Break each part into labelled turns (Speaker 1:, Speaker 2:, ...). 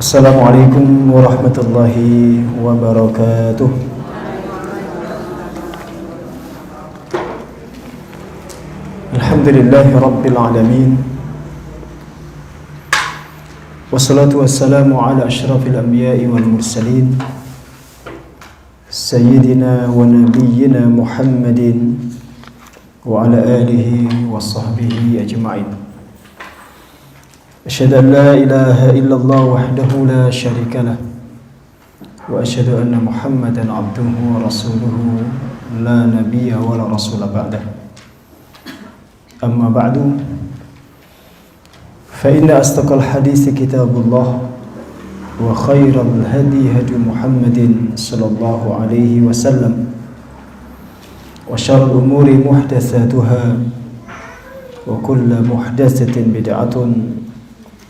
Speaker 1: Assalamualaikum warahmatullahi wabarakatuh. Alhamdulillahi rabbil alamin. Wassalatu wassalamu ala asyrafil anbiya'i wal mursalin Sayyidina wa nabiyyina Muhammadin wa ala alihi wa sahbihi ajma'in. Asyhadu an la ilaha illallah wahdahu la syarika lah wa asyhadu anna Muhammadan abduhu wa rasuluhu la nabiyya wa la rasula ba'dah. Amma ba'du, fa inna astaqal hadits kitabullah wa khairal hadi hadi Muhammadin sallallahu alaihi wasallam wa syarrul umuri muhdatsatuha wa kullu muhdatsatin bid'atun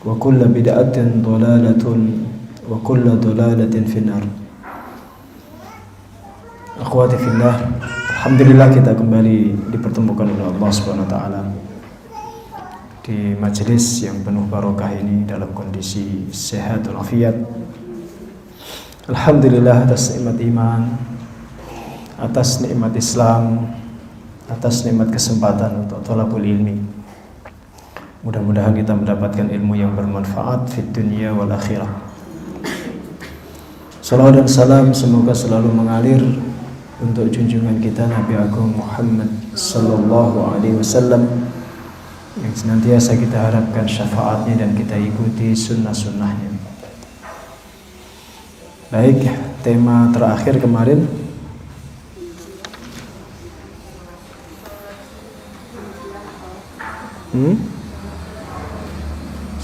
Speaker 1: wa kullu bid'atin dhalalatun wa kullu dhalalatin finnar. Akhwati fillah, alhamdulillah kita kembali dipertemukan oleh Allah Subhanahu wa taala di majelis yang penuh barokah ini dalam kondisi sehat walafiat. Alhamdulillah atas nikmat iman, atas nikmat Islam, atas nikmat kesempatan untuk thalabul ilmi. Mudah-mudahan kita mendapatkan ilmu yang bermanfaat fid dunya wal akhirah. Salawat dan salam semoga selalu mengalir untuk junjungan kita Nabi Agung Muhammad sallallahu alaihi wasallam yang senantiasa kita harapkan syafaatnya dan kita ikuti sunnah-sunnahnya. Baik, tema terakhir kemarin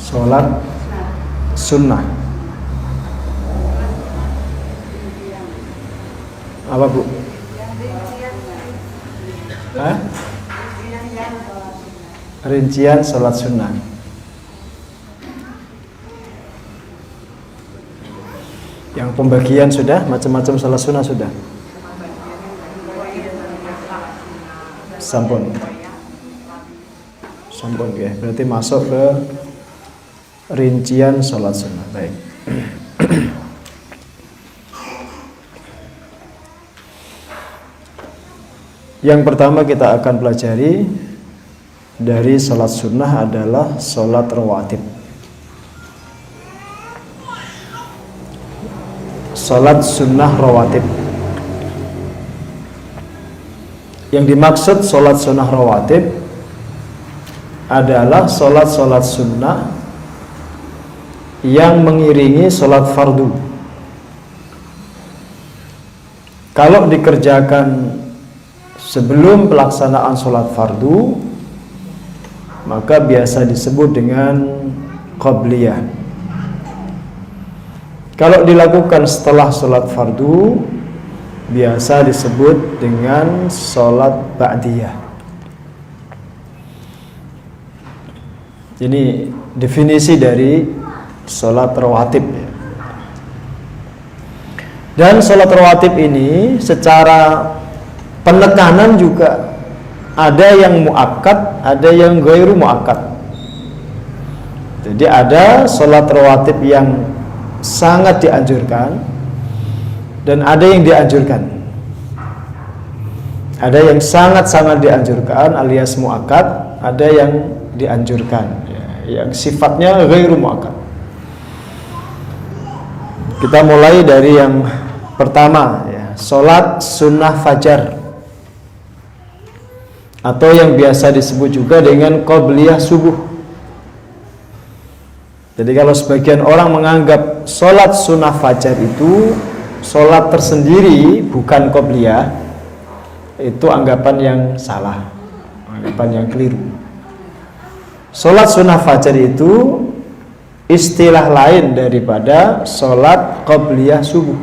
Speaker 1: sholat sunnah. Apa Bu? Rincian sholat sunnah. Yang pembagian sudah, macam-macam sholat sunnah sudah. Sampun ya, berarti masuk ke rincian sholat sunnah. Baik. Yang pertama kita akan pelajari dari sholat sunnah adalah sholat rawatib. Sholat sunnah rawatib. Yang dimaksud sholat sunnah rawatib adalah sholat sunnah yang mengiringi sholat fardu. Kalau dikerjakan sebelum pelaksanaan sholat fardu, maka biasa disebut dengan qabliyah. Kalau dilakukan setelah sholat fardu, biasa disebut dengan sholat ba'diyah. Ini definisi dari sholat rawatib. Dan sholat rawatib ini secara penekanan juga ada yang muakkad, ada yang ghairu muakkad. Jadi ada sholat rawatib yang sangat dianjurkan dan ada yang dianjurkan. Ada yang sangat-sangat dianjurkan alias muakkad, ada yang dianjurkan yang sifatnya ghairu muakkad. Kita mulai dari yang pertama ya, sholat sunnah fajar atau yang biasa disebut juga dengan qabliyah subuh. Jadi kalau sebagian orang menganggap sholat sunnah fajar itu sholat tersendiri bukan qabliyah, itu anggapan yang salah, anggapan yang keliru. Sholat sunnah fajar itu istilah lain daripada sholat qabliyah subuh.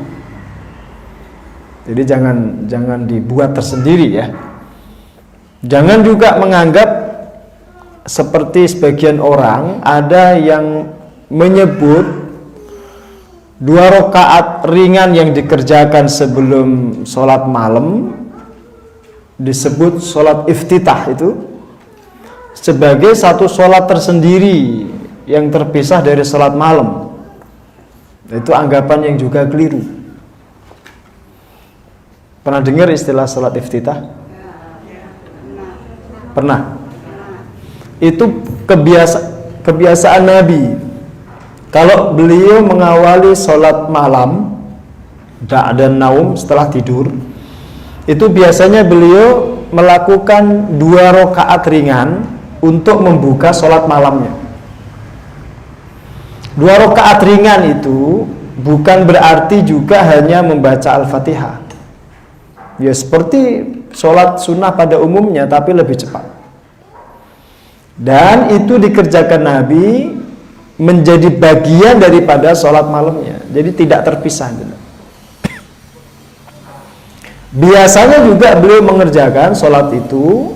Speaker 1: Jadi jangan dibuat tersendiri ya. Jangan juga menganggap seperti sebagian orang ada yang menyebut 2 rakaat ringan yang dikerjakan sebelum sholat malam disebut sholat iftitah itu sebagai satu sholat tersendiri yang terpisah dari sholat malam. Itu anggapan yang juga keliru. Pernah dengar istilah salat iftitah? Pernah. Itu kebiasaan Nabi. Kalau beliau mengawali salat malam, ba'da naum, setelah tidur, itu biasanya beliau melakukan 2 rakaat ringan untuk membuka salat malamnya. 2 rakaat ringan itu bukan berarti juga hanya membaca Al-Fatihah. Ya seperti sholat sunnah pada umumnya, tapi lebih cepat. Dan itu dikerjakan Nabi menjadi bagian daripada sholat malamnya. Jadi tidak terpisah. Biasanya juga beliau mengerjakan sholat itu,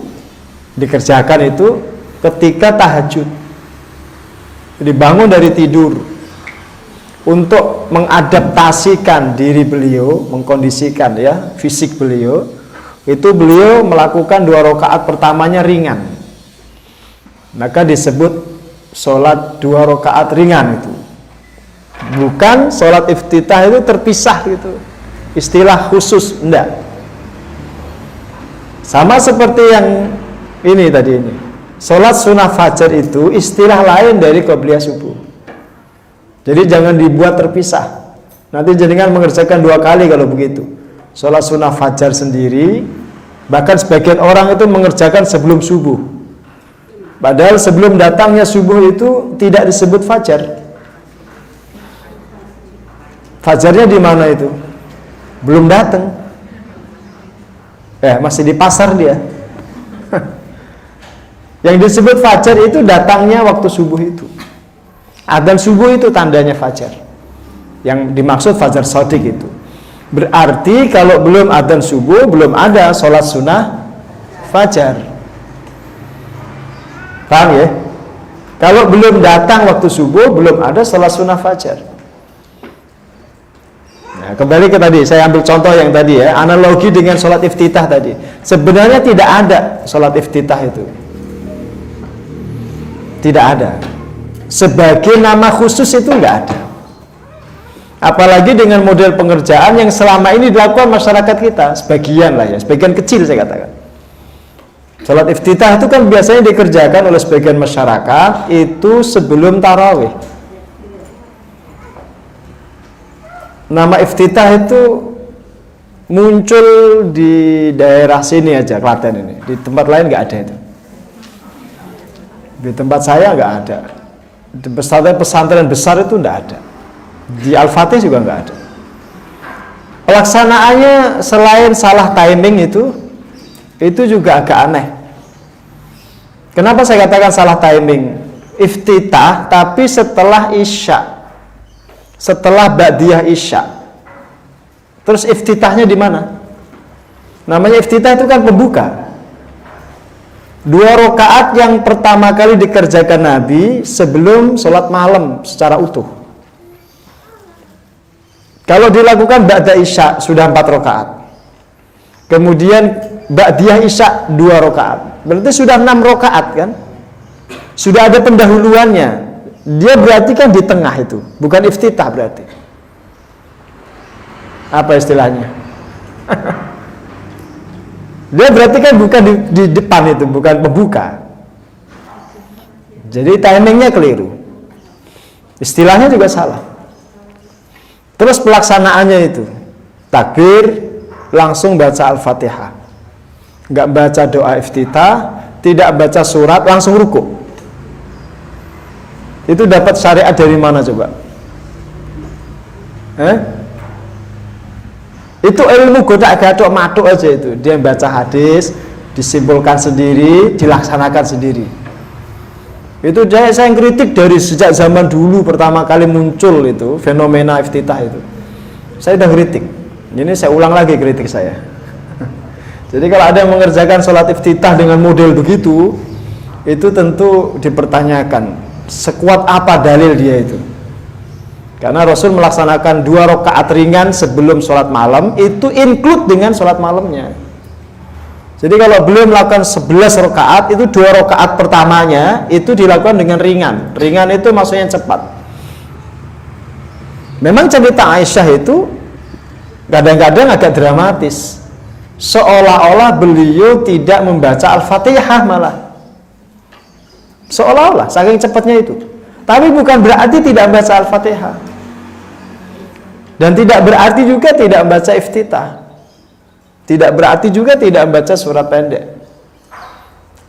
Speaker 1: dikerjakan itu ketika tahajud. Jadi bangun dari tidur untuk mengadaptasikan diri beliau, mengkondisikan ya fisik beliau, itu beliau melakukan 2 rakaat pertamanya ringan, maka disebut sholat 2 rakaat ringan. Itu bukan sholat iftitah itu terpisah gitu, istilah khusus, enggak. Sama seperti yang ini tadi ini, sholat sunnah fajar itu istilah lain dari qobliyah subuh. Jadi jangan dibuat terpisah. Nanti jenengan mengerjakan 2 kali kalau begitu. Sholat sunnah fajar sendiri, bahkan sebagian orang itu mengerjakan sebelum subuh. Padahal sebelum datangnya subuh itu tidak disebut fajar. Fajarnya di mana itu? Belum datang. Masih di pasar dia. Yang disebut fajar itu datangnya waktu subuh itu. Adzan subuh itu tandanya fajar. Yang dimaksud fajar shadiq itu. Berarti kalau belum adzan subuh, belum ada sholat sunnah fajar. Paham ya? Kalau belum datang waktu subuh, belum ada sholat sunnah fajar. Nah, kembali ke tadi, saya ambil contoh yang tadi ya, analogi dengan sholat iftitah tadi. Sebenarnya tidak ada sholat iftitah itu. Tidak ada. Sebagai nama khusus itu nggak ada. Apalagi dengan model pengerjaan yang selama ini dilakukan masyarakat kita, sebagian lah ya, sebagian kecil saya katakan. Salat iftitah itu kan biasanya dikerjakan oleh sebagian masyarakat itu sebelum tarawih. Nama iftitah itu muncul di daerah sini aja, Klaten ini. Di tempat lain nggak ada itu. Di tempat saya nggak ada. Di pesantren besar itu nggak ada. Di Al-Fatih juga nggak ada. Pelaksanaannya selain salah timing itu juga agak aneh. Kenapa saya katakan salah timing? Iftitah tapi setelah isya, setelah ba'diyah isya. Terus iftitahnya di mana? Namanya iftitah itu kan pembuka. 2 rakaat yang pertama kali dikerjakan Nabi sebelum sholat malam secara utuh. Kalau dilakukan ba'da isya sudah 4 rakaat. Kemudian ba'diyah isya 2 rakaat. Berarti sudah 6 rakaat kan? Sudah ada pendahuluannya. Dia berarti kan di tengah itu, bukan iftitah berarti. Apa istilahnya? Dia berarti kan bukan di depan itu, bukan pembuka. Jadi timingnya keliru. Istilahnya juga salah. Terus pelaksanaannya itu takbir, langsung baca Al-Fatihah. Nggak baca doa iftitah, tidak baca surat, langsung ruku. Itu dapat syariat dari mana coba? Itu ilmu godak-gadok matuk aja itu. Dia baca hadis, disimpulkan sendiri, dilaksanakan sendiri. Itu saya kritik dari sejak zaman dulu pertama kali muncul itu fenomena iftitah itu. Saya udah kritik. Ini saya ulang lagi kritik saya. Jadi kalau ada yang mengerjakan sholat iftitah dengan model begitu, itu tentu dipertanyakan sekuat apa dalil dia itu. Karena Rasul melaksanakan 2 rakaat ringan sebelum sholat malam, itu include dengan sholat malamnya. Jadi kalau beliau melakukan 11 rakaat, itu 2 rakaat pertamanya itu dilakukan dengan ringan. Ringan itu maksudnya cepat. Memang cerita Aisyah itu kadang-kadang agak dramatis, seolah-olah beliau tidak membaca Al-Fatihah, malah seolah-olah, saking cepatnya itu. Tapi bukan berarti tidak membaca Al-Fatihah, dan tidak berarti juga tidak membaca iftitah, tidak berarti juga tidak membaca surat pendek.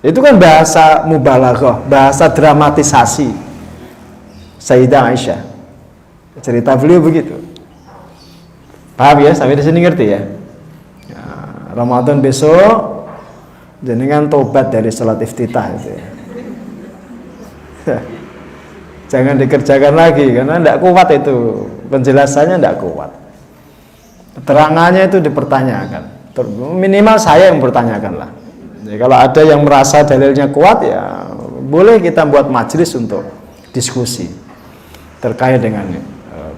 Speaker 1: Itu kan bahasa mubalaghah, bahasa dramatisasi Sayyidah Aisyah. Cerita beliau begitu. Paham ya? Sampai di sini ngerti ya? Ya, Ramadan besok jenengan tobat dari salat iftitah itu ya. Jangan dikerjakan lagi karena tidak kuat itu, penjelasannya tidak kuat, keterangannya itu dipertanyakan. Minimal saya yang bertanyakan lah. Jadi kalau ada yang merasa dalilnya kuat, ya boleh kita buat majelis untuk diskusi terkait dengan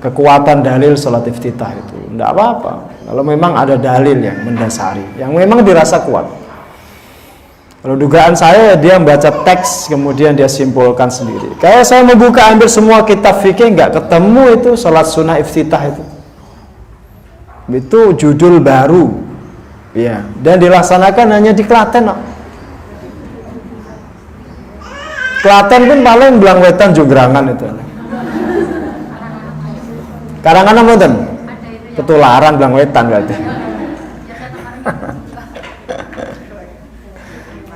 Speaker 1: kekuatan dalil salat iftitah itu. Tidak apa-apa kalau memang ada dalil yang mendasari, yang memang dirasa kuat. Kalau dugaan saya, dia membaca teks kemudian dia simpulkan sendiri. Kayak saya membuka hampir semua kitab fikih, nggak ketemu itu salat sunnah iftitah itu judul baru ya, dan dilaksanakan hanya di Klaten. Klaten pun paling belang wetan Jongrangan itu. Karangan apa ten? Ketularan belang wetan berarti.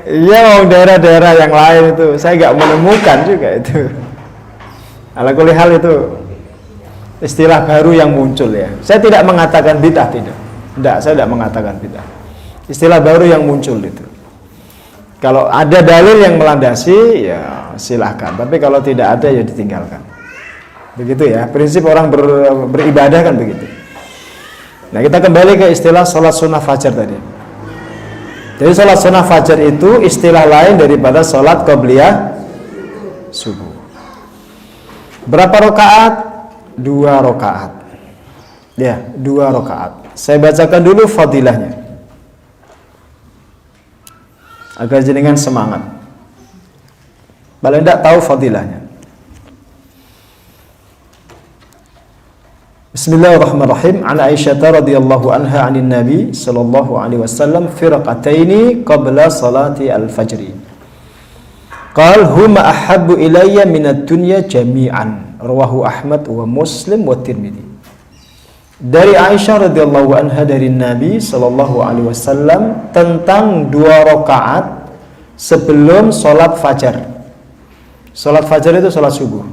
Speaker 1: Iya, daerah-daerah yang lain itu saya nggak menemukan juga itu. Ala kulli hal itu istilah baru yang muncul ya. Saya tidak mengatakan bid'ah, tidak. Saya tidak mengatakan bid'ah. Istilah baru yang muncul itu. Kalau ada dalil yang melandasi ya silahkan. Tapi kalau tidak ada ya ditinggalkan. Begitu ya, prinsip orang beribadah kan begitu. Nah, kita kembali ke istilah salat sunnah fajar tadi. Jadi salat sunnah fajar itu istilah lain daripada salat qabliyah subuh. Berapa rakaat? 2 rakaat. Ya, 2 rakaat. Saya bacakan dulu fadilahnya agar jenengan semangat. Paling tidak tahu fadilahnya. Bismillahirrahmanirrahim. An Aisyah radhiyallahu anha 'anil Nabi sallallahu alaihi wasallam firqataini qabla salati al-fajr. Qal huma ahabbu ilayya minad dunya jami'an. Rawahu Ahmad wa Muslim wa Tirmidzi. Dari Aisyah radhiyallahu anha dari Nabi sallallahu alaihi wasallam tentang 2 rakaat sebelum salat fajar. Salat fajar itu salat subuh.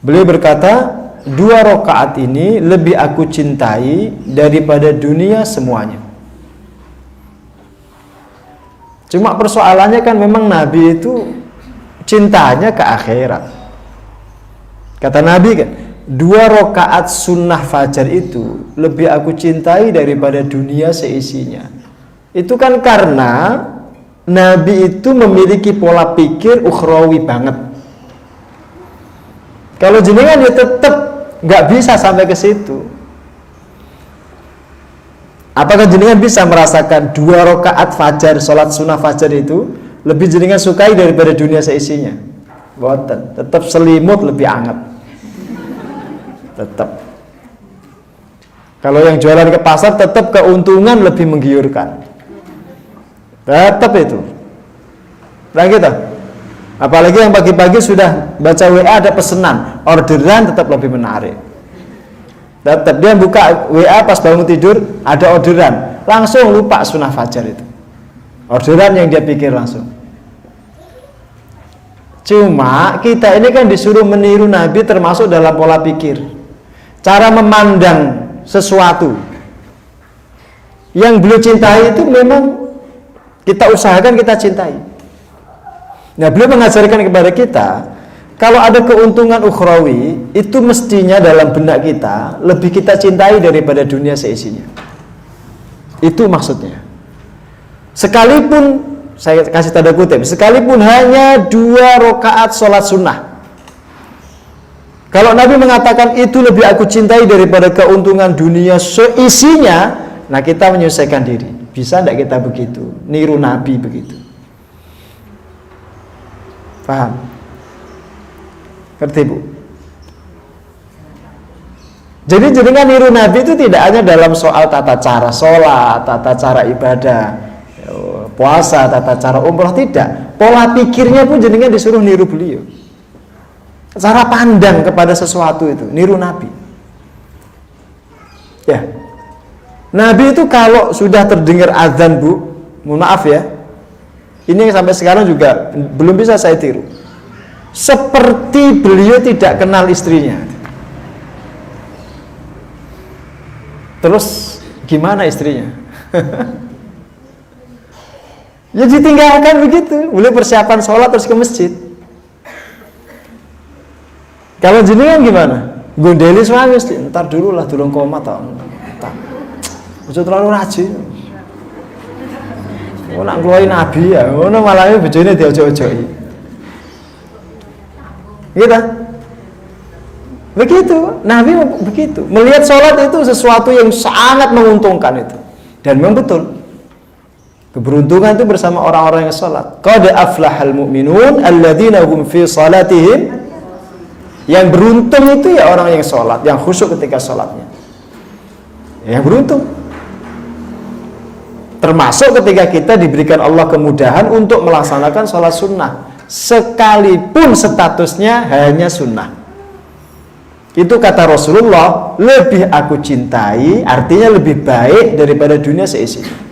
Speaker 1: Beliau berkata, 2 rakaat ini lebih aku cintai daripada dunia semuanya. Cuma persoalannya kan memang Nabi itu cintanya ke akhirat. Kata Nabi kan, 2 rakaat sunnah fajar itu lebih aku cintai daripada dunia seisinya. Itu kan karena Nabi itu memiliki pola pikir ukhrawi banget. Kalau jenengan dia tetap nggak bisa sampai ke situ. Apakah jenengan bisa merasakan 2 rakaat fajar, sholat sunnah fajar itu lebih jenengan sukai daripada dunia seisinya? Boten, tetap selimut lebih hangat. Tetap. Kalau yang jualan ke pasar tetap keuntungan lebih menggiurkan. Tetap itu. Nah gitu. Apalagi yang pagi-pagi sudah baca WA ada pesanan, orderan tetap lebih menarik. Tetap dia buka WA pas bangun tidur ada orderan, langsung lupa sunnah fajar itu. Orderan yang dia pikir langsung. Cuma kita ini kan disuruh meniru Nabi termasuk dalam pola pikir, cara memandang sesuatu. Yang beliau cintai itu memang kita usahakan kita cintai. Nah, beliau mengajarkan kepada kita, kalau ada keuntungan ukhrawi, itu mestinya dalam benak kita lebih kita cintai daripada dunia seisinya. Itu maksudnya. Sekalipun, saya kasih tanda kutip, sekalipun hanya 2 rakaat sholat sunnah. Kalau Nabi mengatakan itu lebih aku cintai daripada keuntungan dunia seisinya, nah kita menyelesaikan diri. Bisa tidak kita begitu? Niru Nabi begitu. Paham? Ngerti Bu? Jadi jenengan niru Nabi itu tidak hanya dalam soal tata cara sholat, tata cara ibadah, puasa, tata cara umroh, tidak. Pola pikirnya pun jenengan disuruh niru beliau. Cara pandang kepada sesuatu itu niru Nabi. Ya, Nabi itu kalau sudah terdengar azan, Bu, mohon maaf ya, ini sampai sekarang juga belum bisa saya tiru. Seperti beliau tidak kenal istrinya. Terus gimana istrinya? Ya ditinggalkan begitu. Boleh persiapan sholat terus ke masjid. Kalau jenengan gimana? Gondeli suami, ntar dulu lah, durung koma tau. Ojo terlalu rajin. Nak ngluwi Nabi ya, ngono malah bojone diojo-ojoki. Gitu. Begitu, Nabi begitu. Melihat sholat itu sesuatu yang sangat menguntungkan itu. Dan memang betul. Keberuntungan itu bersama orang-orang yang sholat. Qad aflahal mu'minun alladzina hum fi salatihim. Yang beruntung itu ya orang yang sholat, yang khusyuk ketika sholatnya. Yang beruntung. Termasuk ketika kita diberikan Allah kemudahan untuk melaksanakan sholat sunnah, sekalipun statusnya hanya sunnah. Itu kata Rasulullah, lebih aku cintai, artinya lebih baik daripada dunia seisinya.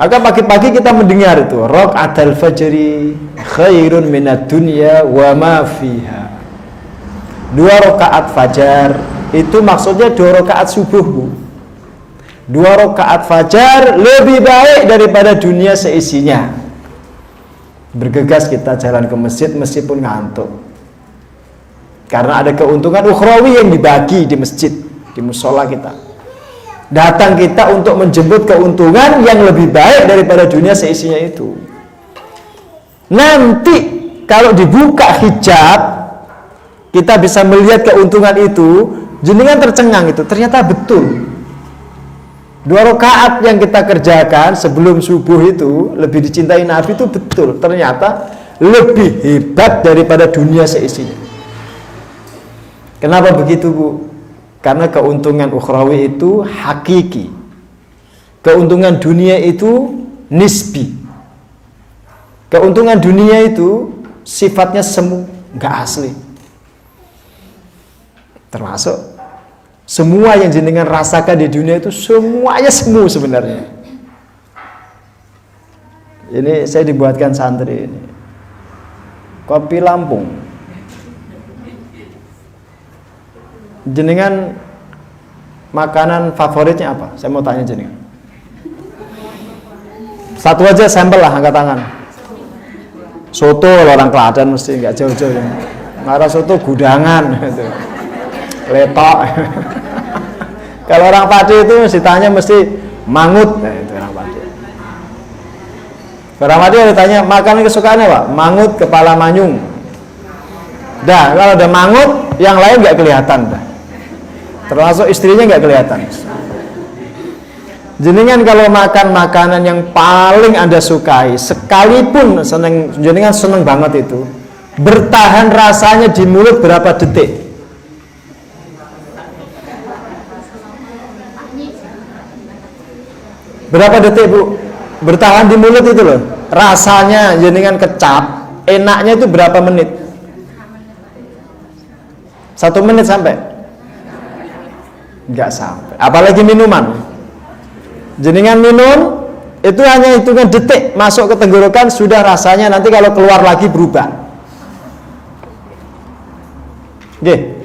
Speaker 1: Maka pagi-pagi kita mendengar itu raq'atul fajri khairun minad dunya wa ma fiha. 2 rakaat fajar itu maksudnya 2 rakaat subuh, Bu. 2 rakaat fajar lebih baik daripada dunia seisinya. Bergegas kita jalan ke masjid meskipun ngantuk. Karena ada keuntungan ukhrawi yang dibagi di masjid, di musola kita. Datang kita untuk menjemput keuntungan yang lebih baik daripada dunia seisinya itu. Nanti kalau dibuka hijab, kita bisa melihat keuntungan itu, jenengan tercengang itu, ternyata betul. 2 rakaat yang kita kerjakan sebelum subuh itu lebih dicintai Nabi itu betul. Ternyata lebih hebat daripada dunia seisinya. Kenapa begitu, Bu? Karena keuntungan ukhrawi itu hakiki. Keuntungan dunia itu nisbi. Keuntungan dunia itu sifatnya semu, nggak asli. Termasuk semua yang jenengan rasakan di dunia itu semuanya semu sebenarnya. Ini saya dibuatkan santri ini. Kopi Lampung. Jenengan makanan favoritnya apa? Saya mau tanya jenengan. Satu aja sampel lah, angkat tangan. Soto orang Klaten mesti nggak jauh-jauh. Marah soto gudangan gitu. Letok. Kalau orang Pati itu mesti tanya mesti mangut, nah, itu orang Pati. Orang Pati ditanya makanan kesukaannya Pak, mangut kepala manyung. Dah, kalau ada mangut, yang lain nggak kelihatan dah. Termasuk istrinya nggak kelihatan. Jenengan kalau makan makanan yang paling Anda sukai, sekalipun jenengan seneng banget itu, bertahan rasanya di mulut berapa detik? Berapa detik, Bu? Bertahan di mulut itu loh. Rasanya jenengan kecap, enaknya itu berapa menit? 1 menit sampai? Enggak sampai. Apalagi minuman. Jenengan minum itu hanya hitungan detik masuk ke tenggorokan sudah rasanya nanti kalau keluar lagi berubah. Oke.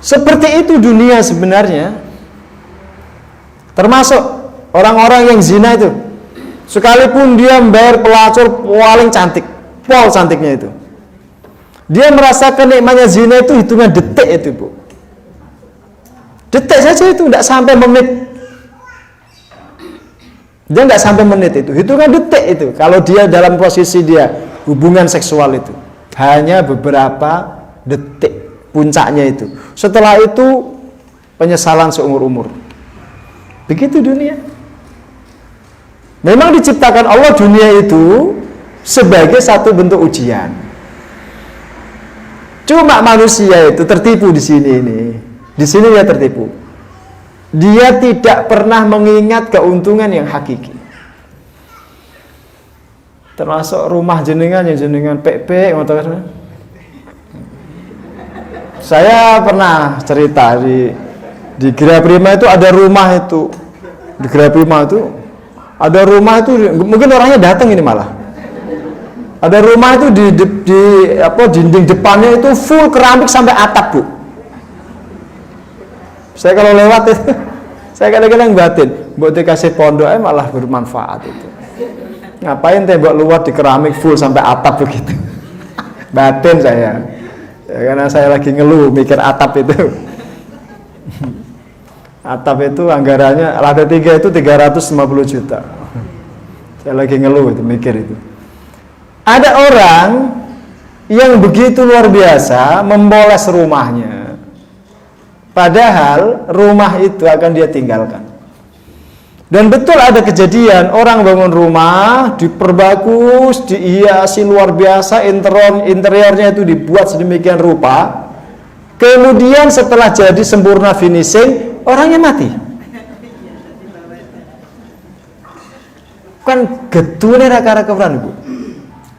Speaker 1: Seperti itu dunia sebenarnya. Termasuk orang-orang yang zina itu. Sekalipun dia membayar pelacur paling cantik, pol cantiknya itu. Dia merasakan nikmatnya zina itu hitungan detik itu, Bu. Detik saja itu, tidak sampai menit. Dia nggak sampai menit itu, hitungan detik itu. Kalau dia dalam posisi dia hubungan seksual itu, hanya beberapa detik puncaknya itu. Setelah itu penyesalan seumur umur. Begitu dunia. Memang diciptakan Allah dunia itu sebagai satu bentuk ujian. Cuma manusia itu tertipu di sini ini. Di sini dia tertipu. Dia tidak pernah mengingat keuntungan yang hakiki. Termasuk rumah jenengan yang jenengan pek-pek. Saya pernah cerita di Gera Prima itu ada rumah itu. Di Gera Prima itu ada rumah itu, mungkin orangnya datang ini malah. Ada rumah itu di dinding depannya itu full keramik sampai atap, Bu. Saya kalau lewat itu, saya kadang-kadang batin, buat dikasih pondok malah bermanfaat itu. Ngapain tembok luar di keramik full sampai atap begitu? Batin saya. Ya, karena saya lagi ngeluh mikir atap itu. Atap itu anggarannya lantai 3 itu 350 juta. Saya lagi ngeluh itu mikir itu. Ada orang yang begitu luar biasa memboles rumahnya. Padahal rumah itu akan dia tinggalkan. Dan betul ada kejadian orang bangun rumah, diperbagus, dihiasi luar biasa, interiornya itu dibuat sedemikian rupa. Kemudian setelah jadi sempurna finishing, orangnya mati. Kan getune raka-raka Bu.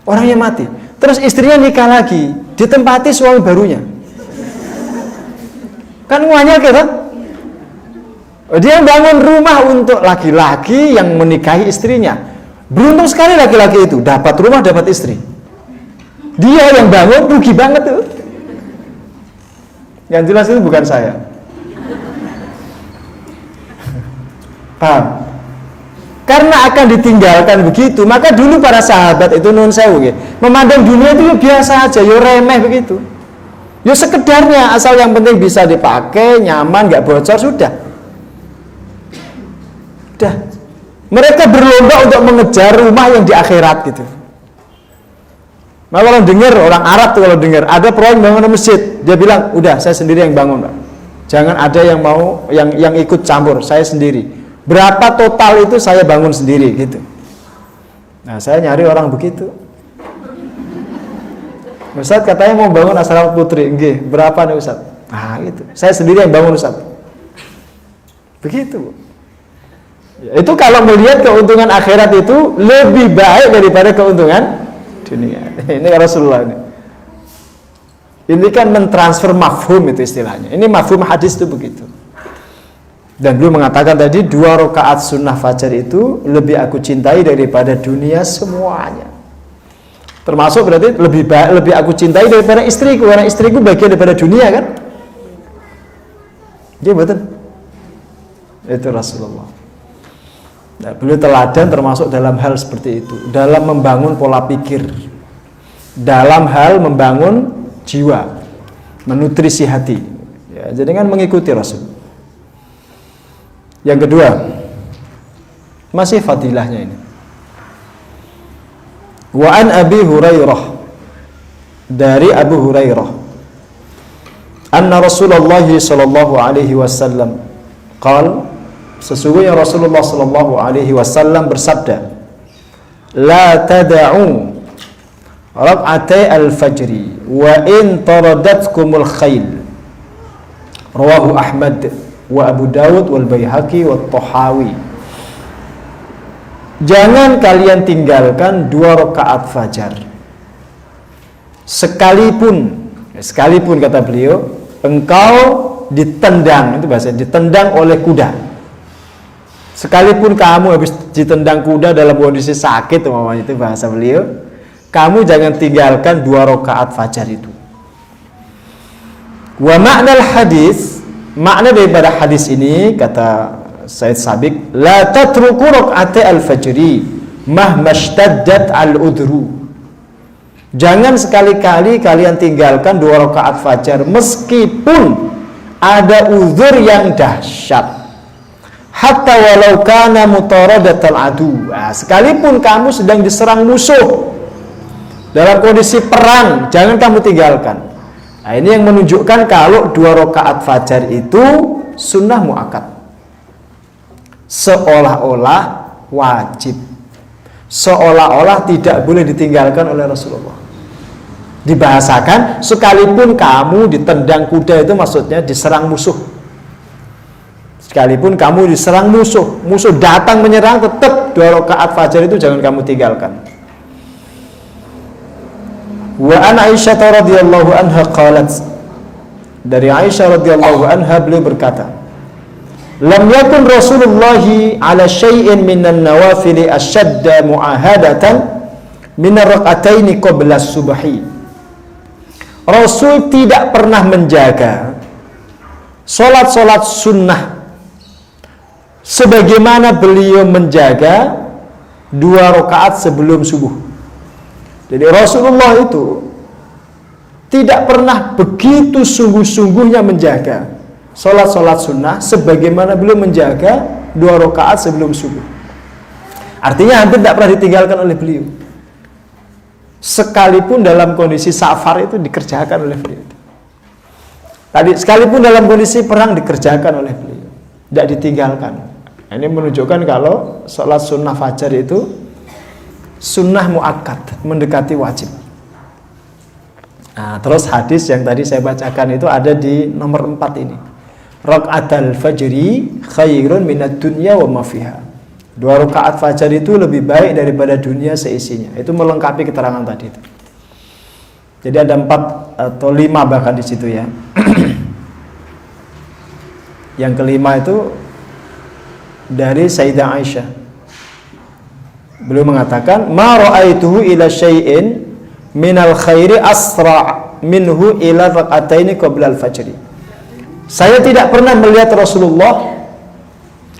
Speaker 1: Orangnya mati. Terus istrinya nikah lagi, ditempati suami barunya. Kan nganyel gitu. Dia bangun rumah untuk laki-laki yang menikahi istrinya. Beruntung sekali laki-laki itu dapat rumah, dapat istri. Dia yang bangun rugi banget tuh. Yang jelas itu bukan saya. Paham? Karena akan ditinggalkan begitu, maka dulu para sahabat itu nun sewu, memandang dunia itu biasa aja, yo remeh begitu. Yo sekedarnya, asal yang penting bisa dipakai, nyaman, nggak bocor, sudah. Dah, mereka berlomba untuk mengejar rumah yang di akhirat gitu. Nah, kalau dengar orang Arab tuh kalau dengar ada proyek bangun masjid, dia bilang, udah saya sendiri yang bangun, Pak. Jangan ada yang mau yang ikut campur, saya sendiri. Berapa total itu saya bangun sendiri gitu. Nah, saya nyari orang begitu. Ustaz katanya mau bangun asrama putri, nggih, berapa nih Ustaz? Nah, gitu. Saya sendiri yang bangun Ustaz. Begitu, Bu. Ya, itu kalau melihat keuntungan akhirat itu lebih baik daripada keuntungan dunia. Ini Rasulullah ini. Ini kan mentransfer mafhum itu istilahnya. Ini mafhum hadis itu begitu. Dan beliau mengatakan tadi 2 rakaat sunnah fajar itu lebih aku cintai daripada dunia semuanya. Termasuk berarti lebih aku cintai daripada istriku, karena istriku bagian daripada dunia kan? Iya betul. Itu Rasulullah. Nah, beliau teladan termasuk dalam hal seperti itu, dalam membangun pola pikir, dalam hal membangun jiwa, menutrisi hati. Ya, jadi kan mengikuti Rasul. Yang kedua, masih fadilahnya ini. Wa an Abi Hurairah, dari Abu Hurairah, anna Rasulullah sallallahu alaihi wasallam qala, sesungguhnya Rasulullah sallallahu alaihi wasallam bersabda, la tad'u rak'atay al-fajri wa in taradatkumul khayl. Rawahu Ahmad wa Abu Dawud wal Baihaqi wa Tahawi. Jangan kalian tinggalkan 2 rakaat fajar. Sekalipun kata beliau, engkau ditendang, itu bahasa ditendang oleh kuda. Sekalipun kamu habis ditendang kuda dalam kondisi sakit, umpamanya itu bahasa beliau, kamu jangan tinggalkan 2 rakaat fajar itu. Wa ma'nal hadis, makna daripada hadis ini kata Said Sabiq, la tatruku rak'atay al-fajri mahmashtaddat al-udru. Jangan sekali-kali kalian tinggalkan 2 rakaat fajar meskipun ada uzur yang dahsyat. Hatta walau kana mutaradatal adu. Nah, sekalipun kamu sedang diserang musuh dalam kondisi perang, jangan kamu tinggalkan. Nah, ini yang menunjukkan kalau 2 rakaat fajar itu sunnah muakkad, seolah-olah wajib, seolah-olah tidak boleh ditinggalkan oleh Rasulullah. Dibahasakan, sekalipun kamu ditendang kuda, itu maksudnya diserang musuh. Sekalipun kamu diserang musuh, musuh datang menyerang, tetap 2 rakaat fajar itu jangan kamu tinggalkan. Wa an Aisyah radhiyallahu anha qalat, dari Aisyah radhiyallahu anha beliau berkata, lam yakun Rasulullah ala syai'in minan nawafili asyadda mu'ahadatan min ar-rak'ataini qabla subhi. Rasul tidak pernah menjaga salat-salat sunnah sebagaimana beliau menjaga 2 rakaat sebelum subuh. Jadi Rasulullah itu tidak pernah begitu sungguh-sungguhnya menjaga salat-salat sunnah sebagaimana beliau menjaga 2 rakaat sebelum subuh. Artinya hampir tidak pernah ditinggalkan oleh beliau. Sekalipun dalam kondisi safar itu dikerjakan oleh beliau. Tadi sekalipun dalam kondisi perang dikerjakan oleh beliau, tidak ditinggalkan. Ini menunjukkan kalau salat sunnah fajar itu sunnah muakkad, mendekati wajib. Nah, terus hadis yang tadi saya bacakan itu ada di nomor 4 ini. Raka'atul fajri khairun minad dunya wa ma fiha. 2 rakaat fajar itu lebih baik daripada dunia seisinya. Itu melengkapi keterangan tadi itu. Jadi ada 4 atau 5 bahkan di situ ya. Yang kelima itu dari Sayyidah Aisyah. Beliau mengatakan, "Ma ra'aituhu ila syai'in minal khairi asra' minhu ila rak'ataini qabla al-fajri." Saya tidak pernah melihat Rasulullah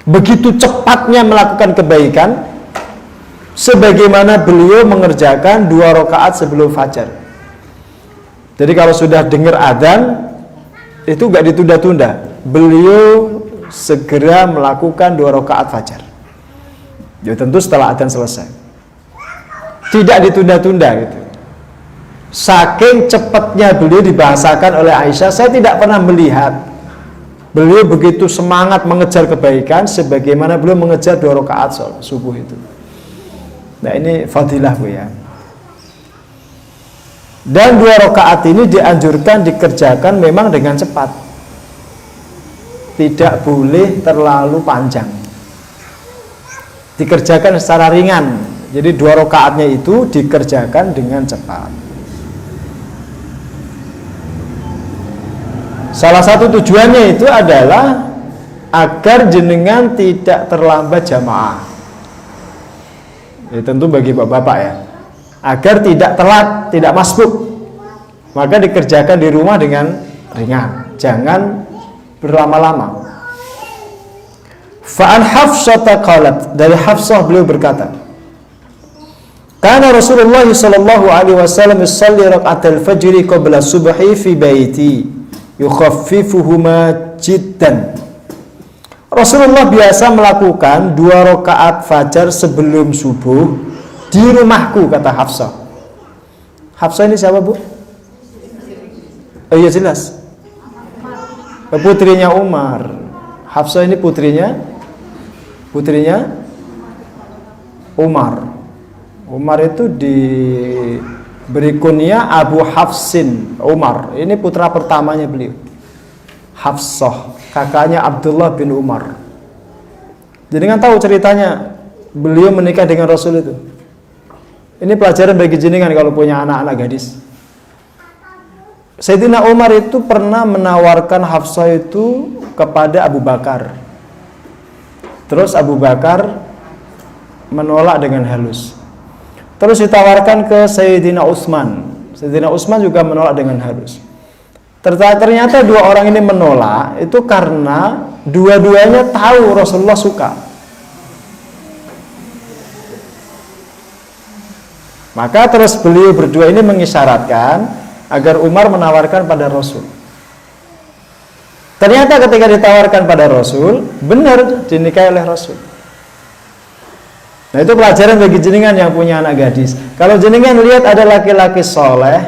Speaker 1: begitu cepatnya melakukan kebaikan sebagaimana beliau mengerjakan 2 rakaat sebelum fajar. Jadi kalau sudah dengar adzan itu enggak ditunda-tunda. Beliau segera melakukan 2 rakaat fajar. Ya tentu setelah adzan selesai. Tidak ditunda-tunda gitu. Saking cepatnya beliau dibahasakan oleh Aisyah, saya tidak pernah melihat beliau begitu semangat mengejar kebaikan sebagaimana beliau mengejar 2 rakaat subuh itu. Nah, ini fadilah Bu ya. Dan 2 rakaat ini dianjurkan dikerjakan memang dengan cepat. Tidak boleh terlalu panjang. Dikerjakan secara ringan. Jadi 2 rakaatnya itu dikerjakan dengan cepat. Salah satu tujuannya itu adalah agar jenengan tidak terlambat jamaah. Ya, tentu bagi bapak-bapak ya. Agar tidak telat, tidak masbuk. Maka dikerjakan di rumah dengan ringan. Jangan berlama-lama. Fa'an Hafsah qalat, dari Hafsah beliau berkata, kana Rasulullah sallallahu alaihi wasallam yusalli rak'atal fajri qabla subhi fi baiti yukhaffifuhuma jiddan. Rasulullah biasa melakukan 2 rakaat fajar sebelum subuh di rumahku, kata Hafsah. Hafsah ini siapa Bu? Oh iya jelas, putrinya Umar. Hafsah ini putrinya Umar. Umar itu diberi kunyah Abu Hafsin Umar. Ini putra pertamanya beliau. Hafsah, kakaknya Abdullah bin Umar. Jadi kan tahu ceritanya beliau menikah dengan Rasul itu. Ini pelajaran bagi jenengan kalau punya anak-anak gadis. Sayyidina Umar itu pernah menawarkan Hafsah itu kepada Abu Bakar. Terus Abu Bakar menolak dengan halus. Terus ditawarkan ke Sayyidina Utsman. Sayyidina Utsman juga menolak dengan halus. Ternyata 2 orang ini menolak itu karena dua-duanya tahu Rasulullah suka. Maka terus beliau berdua ini mengisyaratkan agar Umar menawarkan pada Rasul. Ternyata ketika ditawarkan pada Rasul, benar dinikahi oleh Rasul. Nah, itu pelajaran bagi jenengan yang punya anak gadis. Kalau jenengan lihat ada laki-laki soleh,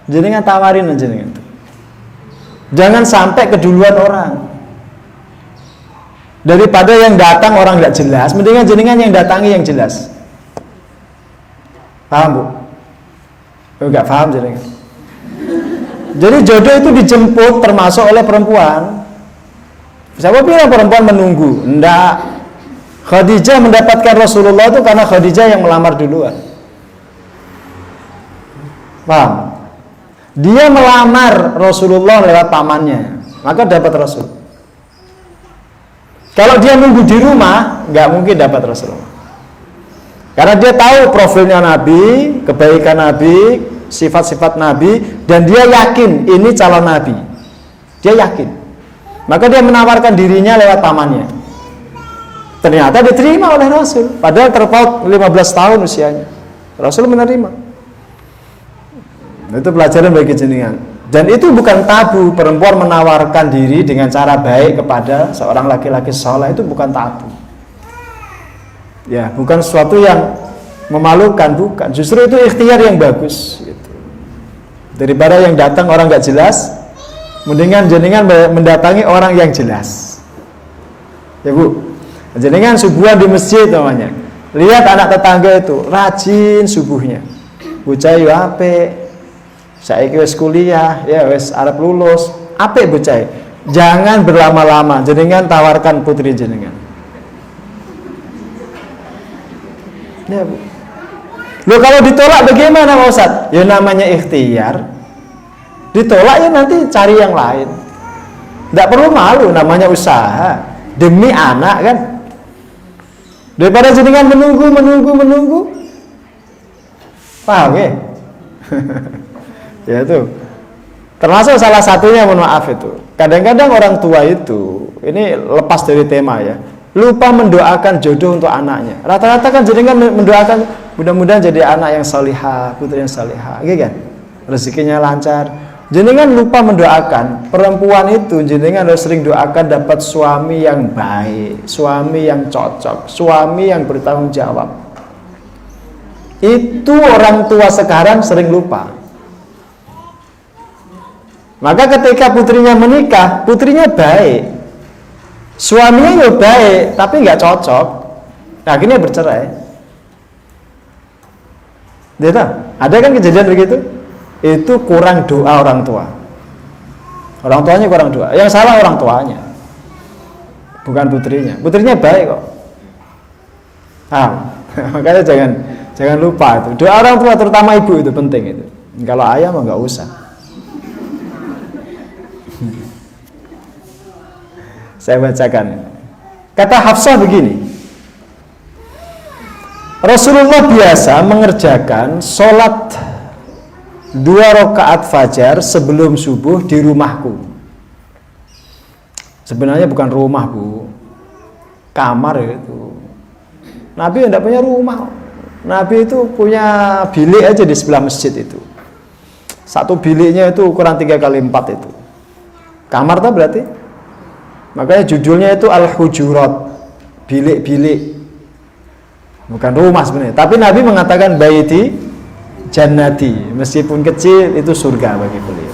Speaker 1: jenengan tawarin jenengan. Jangan sampai keduluan orang. Daripada yang datang orang nggak jelas, mendingan jenengan yang datangi yang jelas. Paham Bu? Enggak paham jenengan? Jadi jodoh itu dijemput termasuk oleh perempuan. Siapa bilang perempuan menunggu? Enggak. Khadijah mendapatkan Rasulullah itu karena Khadijah yang melamar duluan. Paham? Dia melamar Rasulullah lewat pamannya, maka dapat Rasul. Kalau dia nunggu di rumah, nggak mungkin dapat Rasulullah. Karena dia tahu profilnya Nabi, kebaikan Nabi, sifat-sifat Nabi, dan dia yakin ini calon Nabi. Dia yakin. Maka dia menawarkan dirinya lewat pamannya. Ternyata diterima oleh Rasul. Padahal terpaut 15 tahun usianya. Rasul menerima. Itu pelajaran bagi jenengan. Dan itu bukan tabu. Perempuan menawarkan diri dengan cara baik kepada seorang laki-laki saleh, itu bukan tabu. Ya, bukan sesuatu yang memalukan, bukan. Justru itu ikhtiar yang bagus gitu. Daripada yang datang orang nggak jelas, mendingan jenengan mendatangi orang yang jelas. Ya Bu, jenengan subuhan di masjid namanya. Lihat anak tetangga itu rajin subuhnya. Bocah yo apik. Saiki wis kuliah, ya wis arep lulus. Apik bocah. Jangan berlama-lama, jenengan tawarkan putri jenengan. Ya Bu. Loh kalau ditolak bagaimana Pak Ustaz? Ya namanya ikhtiar. Ditolak ya nanti cari yang lain. Tidak perlu malu, namanya usaha. Demi anak kan. Daripada jenengan menunggu. Paham ya? Ya itu. Termasuk salah satunya, mohon maaf itu. Kadang-kadang orang tua itu, ini lepas dari tema ya, lupa mendoakan jodoh untuk anaknya. Rata-rata kan jenengan mendoakan mudah-mudahan jadi anak yang salihah, putri yang salihah, gitu kan? Rezekinya lancar. Jenengan lupa mendoakan perempuan itu, jenengan harus sering doakan dapat suami yang baik, suami yang cocok, suami yang bertanggung jawab. Itu orang tua sekarang sering lupa. Maka ketika putrinya menikah, putrinya baik, suaminya ya baik, tapi nggak cocok, akhirnya bercerai. Dia tahu? Ada kan kejadian begitu? Itu kurang doa orang tua. Orang tuanya kurang doa. Yang salah orang tuanya, bukan putrinya. Putrinya baik kok. Makanya jangan lupa itu. Doa orang tua, terutama ibu itu penting itu. Kalau ayah mah nggak usah. Saya bacakan. Kata Hafsah begini. Rasulullah biasa mengerjakan sholat 2 rakaat fajar sebelum subuh di rumahku. Sebenarnya bukan rumah Bu, kamar itu. Nabi tidak punya rumah. Nabi itu punya bilik aja di sebelah masjid itu. Satu biliknya itu ukuran 3x4 itu. Kamar tuh berarti. Makanya judulnya itu Al-Hujurat, bilik-bilik. Bukan rumah sebenarnya. Tapi Nabi mengatakan baiti jannati, meskipun kecil itu surga bagi beliau.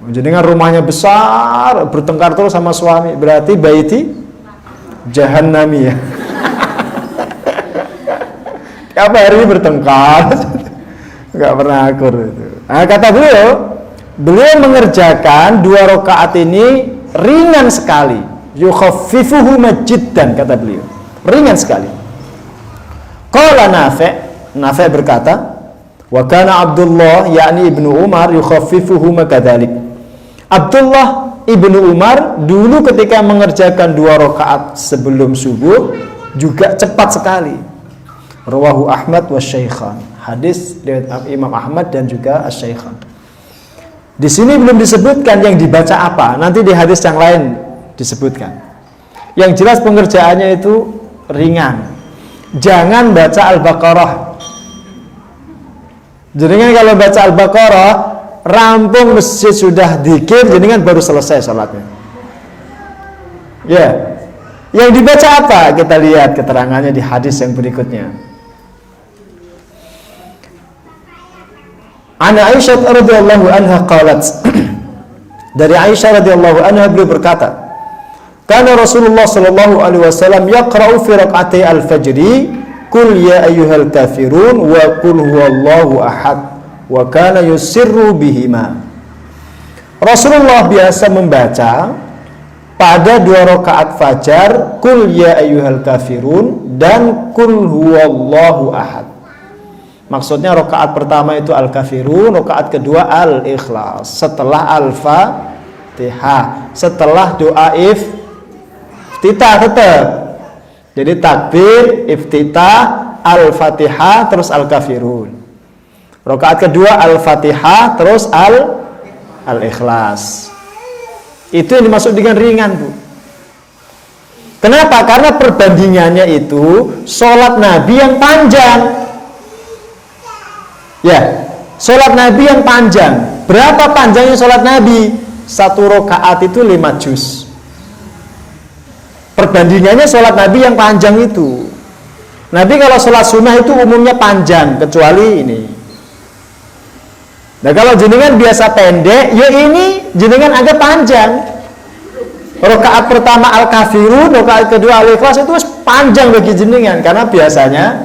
Speaker 1: Jadi dengan rumahnya besar, bertengkar terus sama suami, berarti baiti jahannami ya. Apa hari ini bertengkar? Enggak pernah akur itu. Nah, kata beliau mengerjakan 2 rakaat ini ringan sekali. Yukhaffifuhu majiddan, kata beliau. Ringan sekali. Qala Nafi' berkata, wa kana Abdullah yakni Ibnu Umar yukhaffifuhu makadzalik. Abdullah Ibnu Umar dulu ketika mengerjakan 2 rakaat sebelum subuh juga cepat sekali. Rawahu Ahmad wa Syaikhan. Hadis riwayat Imam Ahmad dan juga Asy-Syaikhan. Di sini belum disebutkan yang dibaca apa. Nanti di hadis yang lain disebutkan. Yang jelas pengerjaannya itu ringan. Jangan baca Al-Baqarah. Jadi kalau baca Al-Baqarah, rampung masjid sudah dzikir, jadi kan baru selesai sholatnya. Ya. Yang dibaca apa? Kita lihat keterangannya di hadis yang berikutnya. Ana Aisyah radhiyallahu anha qalat. Dari Aisyah radhiyallahu anha beliau berkata, kana Rasulullah sallallahu alaihi wasallam yaqra'u fi raq'atay al-fajri qul ya ayyuhal kafirun wa qul huwallahu ahad wa kana yusirru bihima. Rasulullah biasa membaca pada 2 rakaat fajar Qul ya ayyuhal kafirun dan Qul huwallahu ahad. Maksudnya rakaat pertama itu Al-Kafirun, rakaat kedua Al-Ikhlas. Setelah Al-Fatihah, setelah doa iftitah tetap. Jadi takbir, iftitah, Al-Fatihah, terus Al-Kafirun. Rakaat kedua Al-Fatihah, terus Al-Ikhlas. Itu yang dimaksud dengan ringan, Bu. Kenapa? Karena perbandingannya itu sholat Nabi yang panjang. Ya, sholat Nabi yang panjang. Berapa panjangnya sholat Nabi? 1 rakaat itu 5 juz. Perbandingannya sholat Nabi yang panjang itu. Nabi kalau sholat sunnah itu umumnya panjang, kecuali ini. Nah kalau jenengan biasa pendek, ya ini jenengan agak panjang. Rakaat pertama Al-Kafirun, rakaat kedua Al-Ikhlas itu panjang bagi jenengan karena biasanya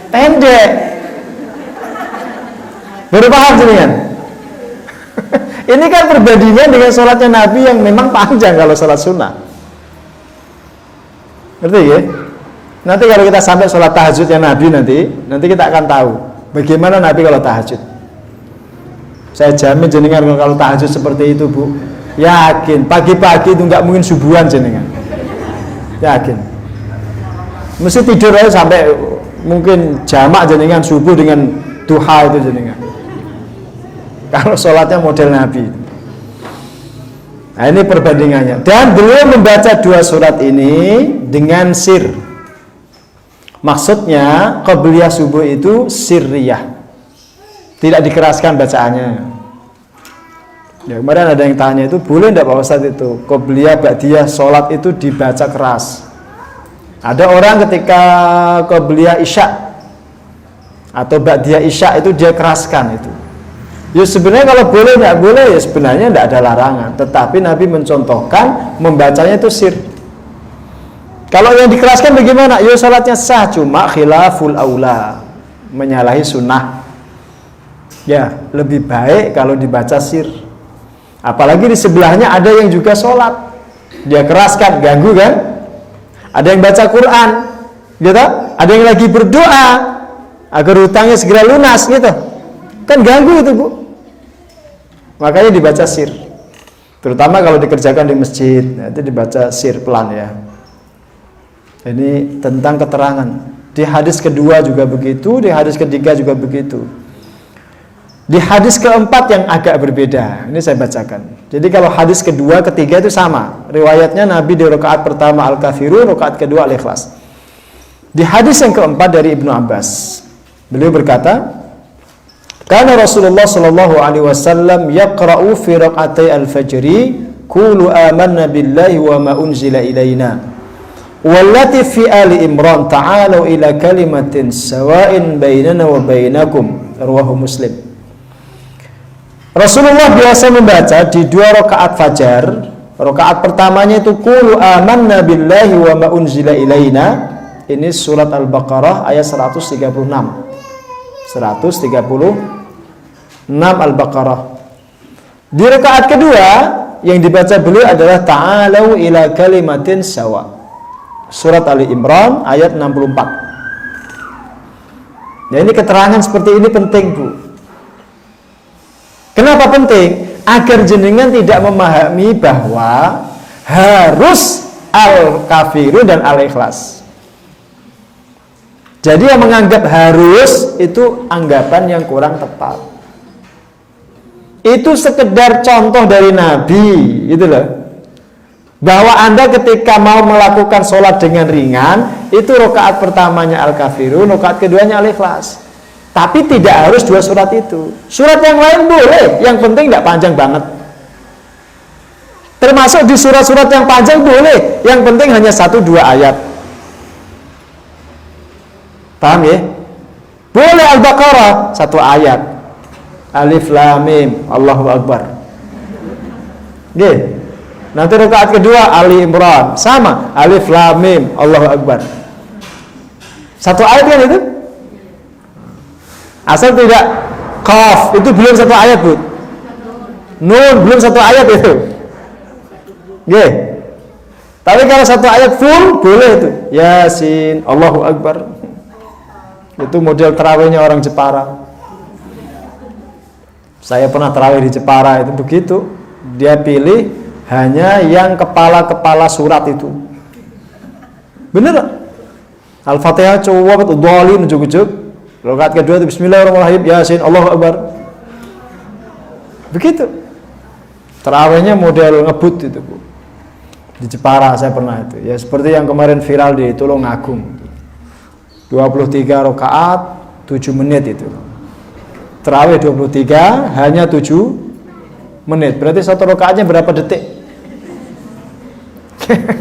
Speaker 1: pendek. Baru paham jenengan? Ini kan perbandingan dengan sholatnya Nabi yang memang panjang kalau sholat sunnah. Ngerti ya? Nanti kalau kita sampai sholat tahajudnya Nabi nanti kita akan tahu bagaimana Nabi kalau tahajud. Saya jamin jenengan kalau tahajud seperti itu, Bu. Yakin pagi-pagi itu nggak mungkin subuhan jenengan. Yakin. Mesti tidur aja sampai mungkin jamak jenengan subuh dengan duha itu jenengan. Kalau sholatnya model Nabi. Nah ini perbandingannya. Dan beliau membaca 2 surat ini dengan sir. Maksudnya qabliyah subuh itu sirriyah, tidak dikeraskan bacaannya. Ya, kemarin ada yang tanya itu boleh tidak Pak Ustadz itu qabliyah ba'diyah sholat itu dibaca keras. Ada orang ketika qabliyah isya atau ba'diyah isya itu dia keraskan itu. Ya sebenarnya kalau boleh nggak boleh ya sebenarnya tidak ada larangan. Tetapi Nabi mencontohkan membacanya itu sir. Kalau yang dikeraskan bagaimana? Ya sholatnya sah, cuma khilaful aula, menyalahi sunnah. Ya lebih baik kalau dibaca sir. Apalagi di sebelahnya ada yang juga sholat, dia keraskan, ganggu kan? Ada yang baca Quran, gitu? Ada yang lagi berdoa agar hutangnya segera lunas, gitu. Kan ganggu itu, Bu. Makanya dibaca sir. Terutama kalau dikerjakan di masjid, itu dibaca sir pelan ya. Ini tentang keterangan. Di hadis kedua juga begitu, di hadis ketiga juga begitu. Di hadis keempat yang agak berbeda, ini saya bacakan. Jadi kalau hadis kedua, ketiga itu sama. Riwayatnya Nabi di rakaat pertama Al-Kafirun, rakaat kedua Al-Ikhlas. Di hadis yang keempat dari Ibnu Abbas, beliau berkata, karena Rasulullah sallallahu alaihi wasallam yaqra'u fi raq'atay al-fajri qulu amanna billahi wa ma unzila ilaina wallati fi ali imran ta'alu ila kalimatin sawa'in bainana wa bainakum, rawahu Muslim. Rasulullah biasa membaca di 2 rakaat fajar. Rakaat pertamanya itu qulu amanna billahi wa ma unzila ilaina. Ini surat Al-Baqarah ayat 136 Al-Baqarah. Di rakaat kedua yang dibaca beliau adalah ta'alau ila kalimatin sawa. Surat Ali Imran ayat 64. Nah ini keterangan seperti ini penting, Bu. Kenapa penting? Agar jenengan tidak memahami bahwa harus Al-Kafirun dan Al-Ikhlas. Jadi yang menganggap harus itu anggapan yang kurang tepat. Itu sekedar contoh dari Nabi, gitu loh. Bahwa Anda ketika mau melakukan sholat dengan ringan, itu rakaat pertamanya Al-Kafirun, rakaat keduanya Al-Ikhlas. Tapi tidak harus 2 surat itu. Surat yang lain boleh, yang penting tidak panjang banget. Termasuk di surat-surat yang panjang boleh, yang penting hanya 1-2 ayat. Paham ya? Boleh Al-Baqarah 1 ayat. Alif Lam Mim, Allahu Akbar. Oke. Nanti rakaat kedua Ali Imran, sama, Alif Lam Mim, Allahu Akbar. 1 ayat kan itu? Asal tidak Qaf, itu belum 1 ayat, Bu. Nun belum satu ayat itu. Nggih. Tapi kalau satu ayat full boleh itu. Yasin, Allahu Akbar. Itu model tarawihnya orang Jepara. Saya pernah tarawih di Jepara itu begitu. Dia pilih hanya yang kepala-kepala surat itu. Bener? Al-Fatihah coba betul dhalin ujuk-ujuk. Rakaat kedua itu Bismillahirrahmanirrahim, Yasin, Allahu Akbar. Begitu. Tarawihnya model ngebut itu, Bu. Di Jepara saya pernah itu. Ya seperti yang kemarin viral di Tulungagung. 23 rakaat 7 menit itu. Tarawih 23 hanya 7 menit. Berarti satu rakaatnya berapa detik?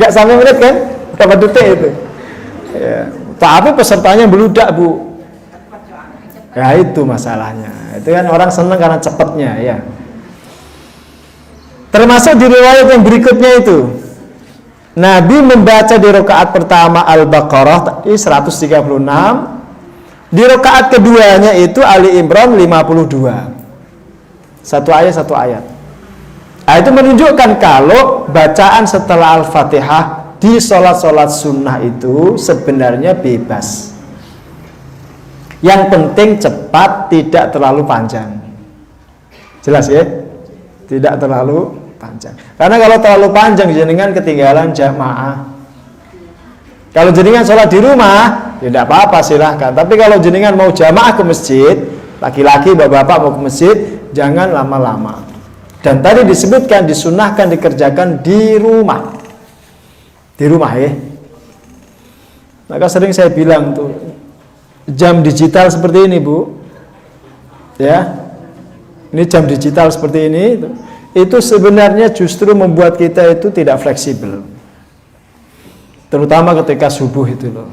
Speaker 1: Gak sampai menit kan? Berapa detik itu? Ya. Tapi pesertanya beludak, Bu. Ya itu masalahnya. Itu kan orang senang karena cepatnya ya. Termasuk di riwayat yang berikutnya itu. Nabi membaca di rakaat pertama Al-Baqarah tadi 136. Di rakaat keduanya itu Ali Imran 52. Satu ayat. Nah, itu menunjukkan kalau bacaan setelah Al-Fatihah di sholat-sholat sunnah itu sebenarnya bebas. Yang penting cepat, tidak terlalu panjang. Jelas ya? Tidak terlalu panjang. Karena kalau terlalu panjang jenengan ketinggalan jamaah. Kalau jenengan sholat di rumah, ya tidak apa-apa silahkan. Tapi kalau jenengan mau jamaah ke masjid, laki-laki bapak-bapak mau ke masjid, jangan lama-lama. Dan tadi disebutkan disunahkan dikerjakan di rumah. Di rumah ya. Maka sering saya bilang tuh, jam digital seperti ini, Bu. Ya. Ini jam digital seperti ini itu sebenarnya justru membuat kita itu tidak fleksibel. Terutama ketika subuh itu loh.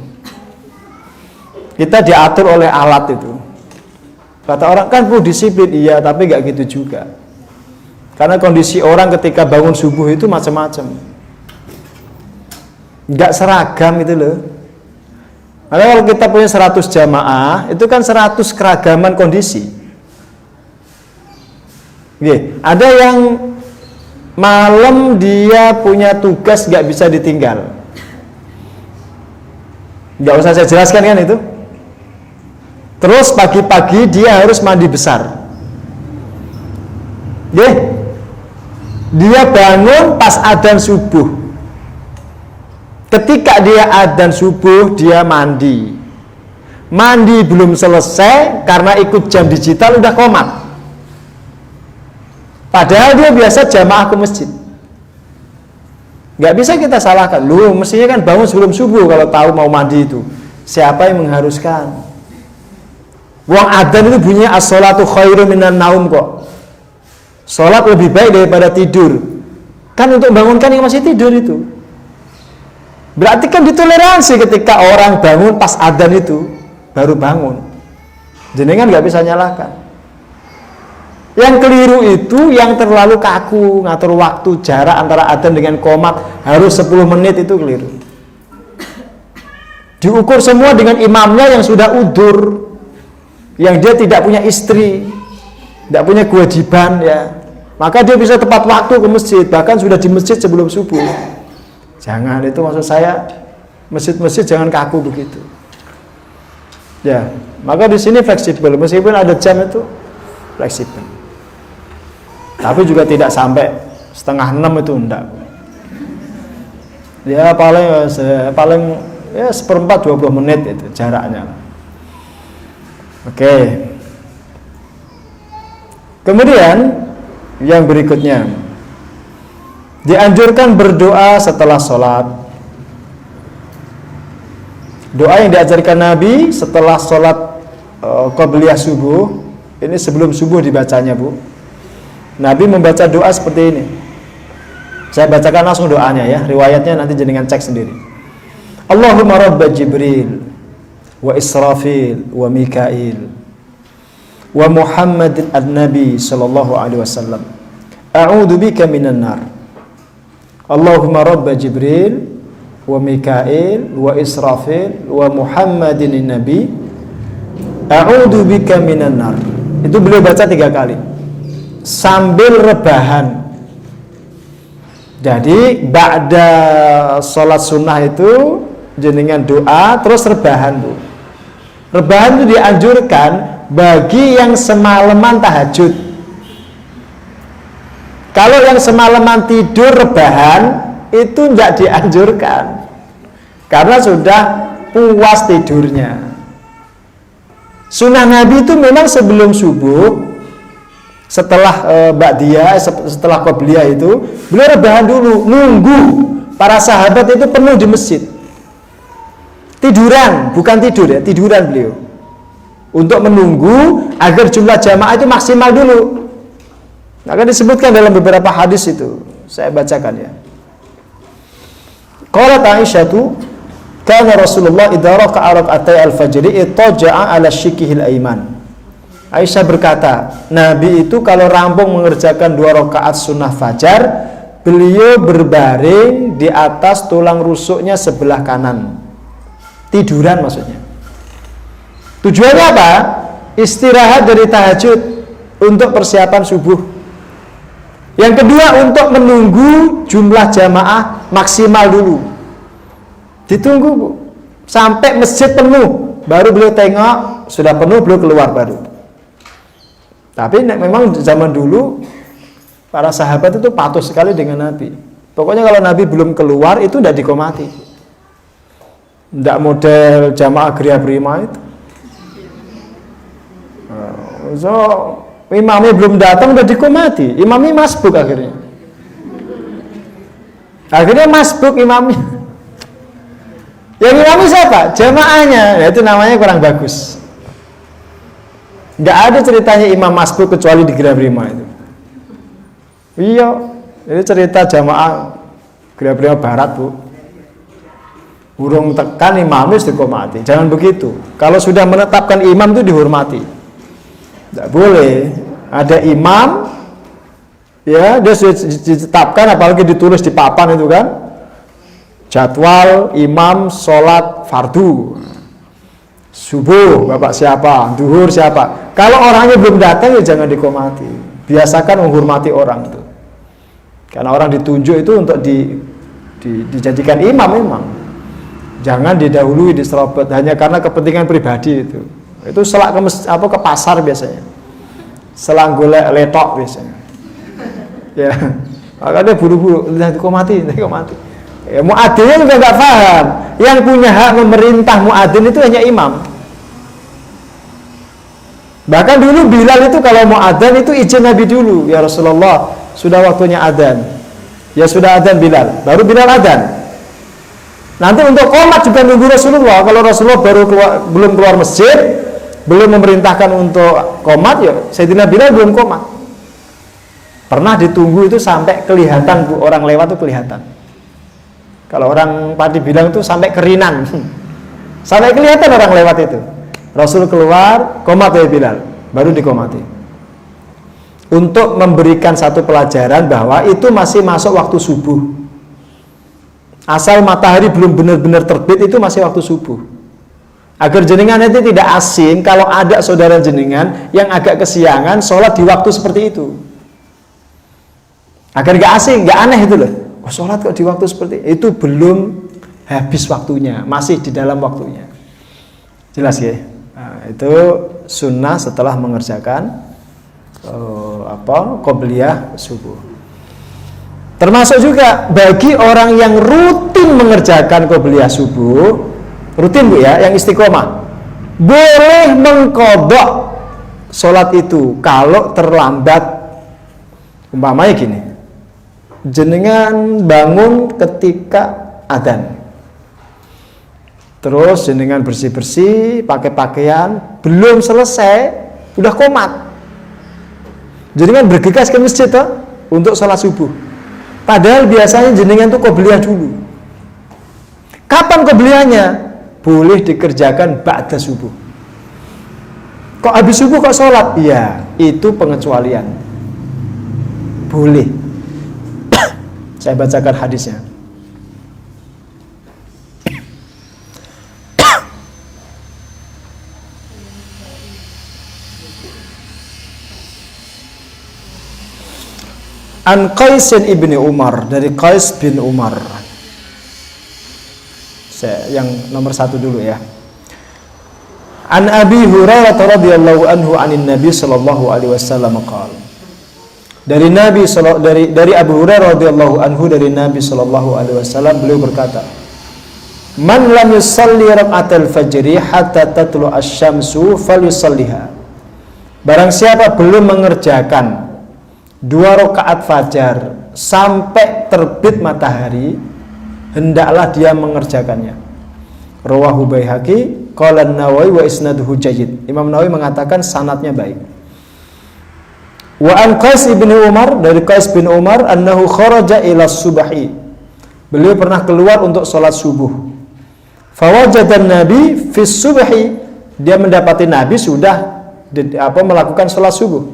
Speaker 1: Kita diatur oleh alat itu. Kata orang kan Bu disiplin, iya, tapi nggak gitu juga. Karena kondisi orang ketika bangun subuh itu macam-macam. Nggak seragam itu loh. Karena kalau kita punya 100 jamaah, itu kan 100 keragaman kondisi. Oke, ada yang malam dia punya tugas nggak bisa ditinggal. Nggak usah saya jelaskan kan itu. Terus pagi-pagi dia harus mandi besar. Oke, dia bangun pas adzan subuh. Ketika dia adzan subuh dia mandi. Mandi belum selesai karena ikut jam digital udah komat. Padahal dia biasa jamaah ke masjid. Gak bisa kita salahkan. Lu mestinya kan bangun sebelum subuh kalau tahu mau mandi itu. Siapa yang mengharuskan? Wong adzan itu bunyinya as-sholatu khairum minan naum kok. Sholat lebih baik daripada tidur. Kan untuk bangunkan yang masih tidur itu. Berarti kan ditoleransi ketika orang bangun pas adzan itu baru bangun. Jenengan gak bisa nyalahkan. Yang keliru itu yang terlalu kaku, ngatur waktu, jarak antara adzan dengan qomat harus 10 menit itu keliru. Diukur semua dengan imamnya yang sudah udur, yang dia tidak punya istri, tidak punya kewajiban ya. Maka dia bisa tepat waktu ke masjid, bahkan sudah di masjid sebelum subuh. Jangan, itu maksud saya, masjid-masjid jangan kaku begitu. Ya, maka di sini fleksibel, meskipun ada jam itu fleksibel. Tapi juga tidak sampai 5:30 itu enggak. Ya paling ya 1/4 20 menit itu jaraknya. Oke. Kemudian yang berikutnya dianjurkan berdoa setelah sholat. Doa yang diajarkan Nabi setelah sholat qabliyah subuh, ini sebelum subuh dibacanya, Bu. Nabi membaca doa seperti ini. Saya bacakan langsung doanya ya, riwayatnya nanti jenengan cek sendiri. Allahumma rabba Jibril wa Israfil wa Mikail wa Muhammad an-Nabi sallallahu alaihi wasallam. A'udzu bika minan nar. Allahumma rabba Jibril wa Mikail wa Israfil wa Muhammadin an-Nabi. A'udzu bika minan nar. Itu beliau baca 3 kali. sambil rebahan. Jadi ba'da sholat sunnah itu jenengan doa terus rebahan tuh. Rebahan itu dianjurkan bagi yang semalaman tahajud. Kalau yang semalaman tidur rebahan itu tidak dianjurkan karena sudah puas tidurnya. Sunnah Nabi itu memang sebelum subuh, setelah ba'diyah, setelah qobliyah itu beliau rebahan dulu, nunggu para sahabat itu penuh di masjid. Tiduran, bukan tidur ya, tiduran beliau. Untuk menunggu agar jumlah jamaah itu maksimal dulu. Akan disebutkan dalam beberapa hadis itu. Saya bacakan ya. Qalat Aisyah tu, kana Rasulullah idza raka'a rak'atay al-fajr ittaja'a 'ala shikkihil aiman. Aisyah berkata, Nabi itu kalau rampung mengerjakan 2 rakaat sunnah fajar, beliau berbaring di atas tulang rusuknya sebelah kanan. Tiduran maksudnya. Tujuannya apa? Istirahat dari tahajud untuk persiapan subuh. Yang kedua untuk menunggu jumlah jamaah maksimal dulu. Ditunggu sampai masjid penuh, baru beliau tengok sudah penuh, beliau keluar baru. Tapi memang zaman dulu para sahabat itu patuh sekali dengan Nabi. Pokoknya kalau Nabi belum keluar itu tidak dikomati. Tidak model jamaah geria prima itu. So imamnya belum datang udah dikomati. Imamnya masbuk akhirnya. Akhirnya masbuk imamnya. Yang imamnya siapa? Jamaahnya. Ya, itu namanya kurang bagus. Nggak ada ceritanya imam masbuk kecuali di Geria Prima itu. Iya, ini cerita jamaah Geria Prima Barat, Bu. Burung tekan imam itu dikomati. Jangan begitu. Kalau sudah menetapkan imam itu dihormati. Nggak boleh. Ada imam, ya dia sudah ditetapkan, apalagi ditulis di papan itu kan. Jadwal imam sholat fardu. Subuh bapak siapa, duhur siapa. Kalau orangnya belum datang ya jangan dikomati. Biasakan menghormati orang itu. Karena orang ditunjuk itu untuk dijadikan imam memang. Jangan didahului, diserobot hanya karena kepentingan pribadi itu. Itu selak ke pasar biasanya. Selang golek letok biasanya. Ya, makanya buru-buru dikomati. Ya, muadzinnya juga nggak paham. Yang punya hak memerintah muadzin itu hanya imam. Bahkan dulu Bilal itu kalau mau adzan itu izin Nabi dulu. Ya Rasulullah, sudah waktunya adzan. Ya sudah adzan Bilal. Baru Bilal adzan. Nanti untuk qomat juga nunggu Rasulullah. Kalau Rasulullah belum keluar masjid, belum memerintahkan untuk qomat, ya Sayyidina Bilal belum qomat. Pernah ditunggu itu sampai kelihatan orang lewat itu kelihatan. Kalau orang Pati bilang itu sampai kerinan. Sampai kelihatan orang lewat itu. Rasul keluar, qomat ya Bilal, baru dikomati. Untuk memberikan satu pelajaran bahwa itu masih masuk waktu subuh. Asal matahari belum benar-benar terbit itu masih waktu subuh. Agar jenengan nanti tidak asing kalau ada saudara jenengan yang agak kesiangan sholat di waktu seperti itu. Agar gak asing, gak aneh itu loh. Oh, sholat kok di waktu seperti itu belum habis waktunya, masih di dalam waktunya. Jelas ya? Nah, itu sunnah setelah mengerjakan qobliyah subuh. Termasuk juga bagi orang yang rutin mengerjakan qobliyah subuh, rutin Bu ya, yang istiqomah, boleh mengqadha sholat itu kalau terlambat. Umpamanya gini, jenengan bangun ketika adzan, terus jenengan bersih-bersih, pakai pakaian, belum selesai, udah qomat. Jenengan bergegas ke masjid toh, untuk sholat subuh. Padahal biasanya jenengan tuh qobliyah dulu. Kapan qobliyahnya? Boleh dikerjakan ba'da subuh. Kok habis subuh kok sholat? Iya, itu pengecualian. Boleh. Saya bacakan hadisnya. An Qais ibni Umar, dari Qais bin Umar. Yang nomor 1 dulu ya. An Abi Hurairah radhiyallahu anhu anin Nabi sallallahu alaihi wasallam qala. Dari Abu Hurairah radhiyallahu anhu dari Nabi sallallahu alaihi wasallam, beliau berkata, "Man lam yusalli rak'atal fajri hatta tatlu asy-syamsu falyusalliha." Barang siapa belum mengerjakan 2 rakaat fajar sampai terbit matahari, hendaklah dia mengerjakannya. Rawahu Baihaqi, qala an-Nawawi wa isnaduhu jayyid. Imam Nawawi mengatakan sanadnya baik. Wa an Qais bin Umar, dari Qais bin Umar, annahu kharaja ila subhi. Beliau pernah keluar untuk sholat subuh. Fawajadan Nabi fi subhi, dia mendapati Nabi sudah melakukan sholat subuh.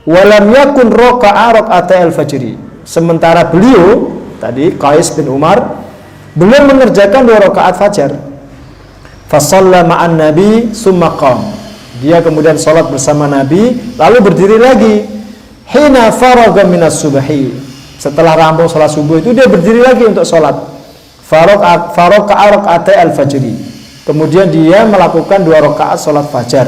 Speaker 1: Walam yakun raka'a rak'atal fajri. Sementara beliau tadi Qais bin Umar belum mengerjakan 2 rakaat fajar. Fasalla ma'an Nabi summa qam. Dia kemudian sholat bersama Nabi, lalu berdiri lagi. Hina faraga minas subhi. Setelah rampung sholat subuh itu dia berdiri lagi untuk sholat. Faraka'a rak'atai al-fajri. Kemudian dia melakukan 2 rakaat sholat fajar.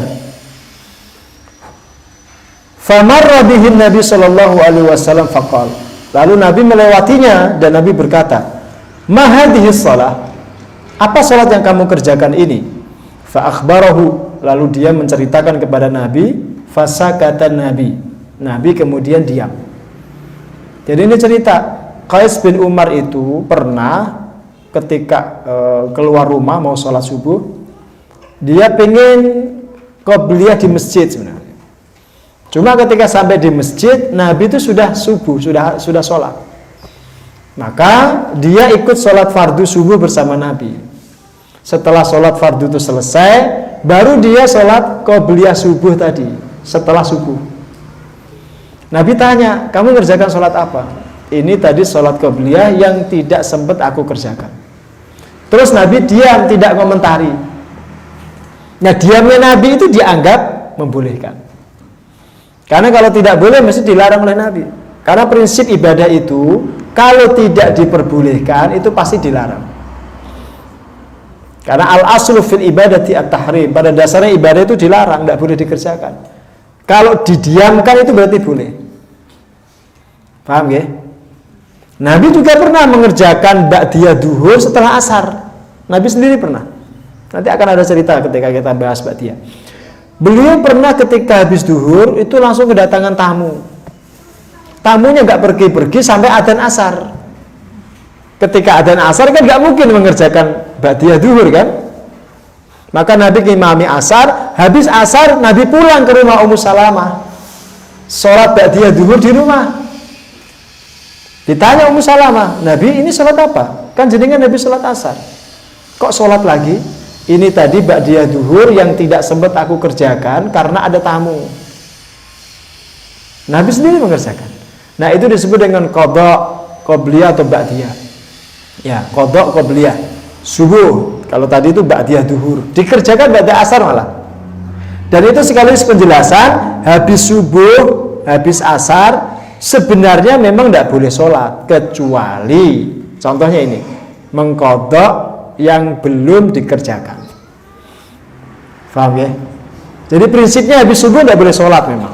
Speaker 1: Famarra bihin Nabi sallallahu alaihi wasallam faqal. Lalu Nabi melewatinya dan Nabi berkata, "Ma hadhihi shalah?" Apa sholat yang kamu kerjakan ini? Fa akhbarahu, lalu dia menceritakan kepada Nabi. Fasakatan Nabi. Nabi kemudian diam. Jadi ini cerita, Qais bin Umar itu pernah ketika keluar rumah mau sholat subuh, dia pengen qobliyah di masjid sebenarnya. Cuma ketika sampai di masjid, Nabi itu sudah subuh, sudah sholat. Maka dia ikut sholat fardu subuh bersama Nabi. Setelah sholat fardu itu selesai, baru dia sholat qobliyah subuh tadi, setelah subuh. Nabi tanya, kamu kerjakan sholat apa? Ini tadi sholat qobliyah yang tidak sempat aku kerjakan. Terus Nabi diam, tidak komentari. Nah, diamnya Nabi itu dianggap membolehkan. Karena kalau tidak boleh mesti dilarang oleh Nabi. Karena prinsip ibadah itu kalau tidak diperbolehkan itu pasti dilarang. Karena al-aslu fil ibadati at-tahrim. Pada dasarnya ibadah itu dilarang, tidak boleh dikerjakan. Kalau didiamkan itu berarti boleh. Paham ya? Nabi juga pernah mengerjakan ba'diyah duhur setelah asar. Nabi sendiri pernah. Nanti akan ada cerita ketika kita bahas ba'diyah. Beliau pernah ketika habis duhur itu langsung kedatangan tamu. Tamunya nggak pergi-pergi sampai adzan asar. Ketika adzan asar kan nggak mungkin mengerjakan ba'diyah duhur kan? Maka Nabi ngimami asar, habis asar Nabi pulang ke rumah Ummu Salamah. Sholat ba'diyah duhur di rumah. Ditanya Ummu Salamah, Nabi ini sholat apa? Kan jenengan Nabi sholat asar. Kok sholat lagi? Ini tadi ba'diyah duhur yang tidak sempat aku kerjakan karena ada tamu. Nabi sendiri mengerjakan. Nah itu disebut dengan qadha, qobliyah atau ba'diyah. Ya, qadha, qobliyah. Subuh, kalau tadi itu ba'diyah duhur, dikerjakan ba'da asar malah. Dan itu sekaligus penjelasan, habis subuh, habis asar, sebenarnya memang tidak boleh sholat, kecuali, contohnya ini, mengqadha yang belum dikerjakan. Paham ya? Jadi prinsipnya habis subuh tidak boleh sholat memang.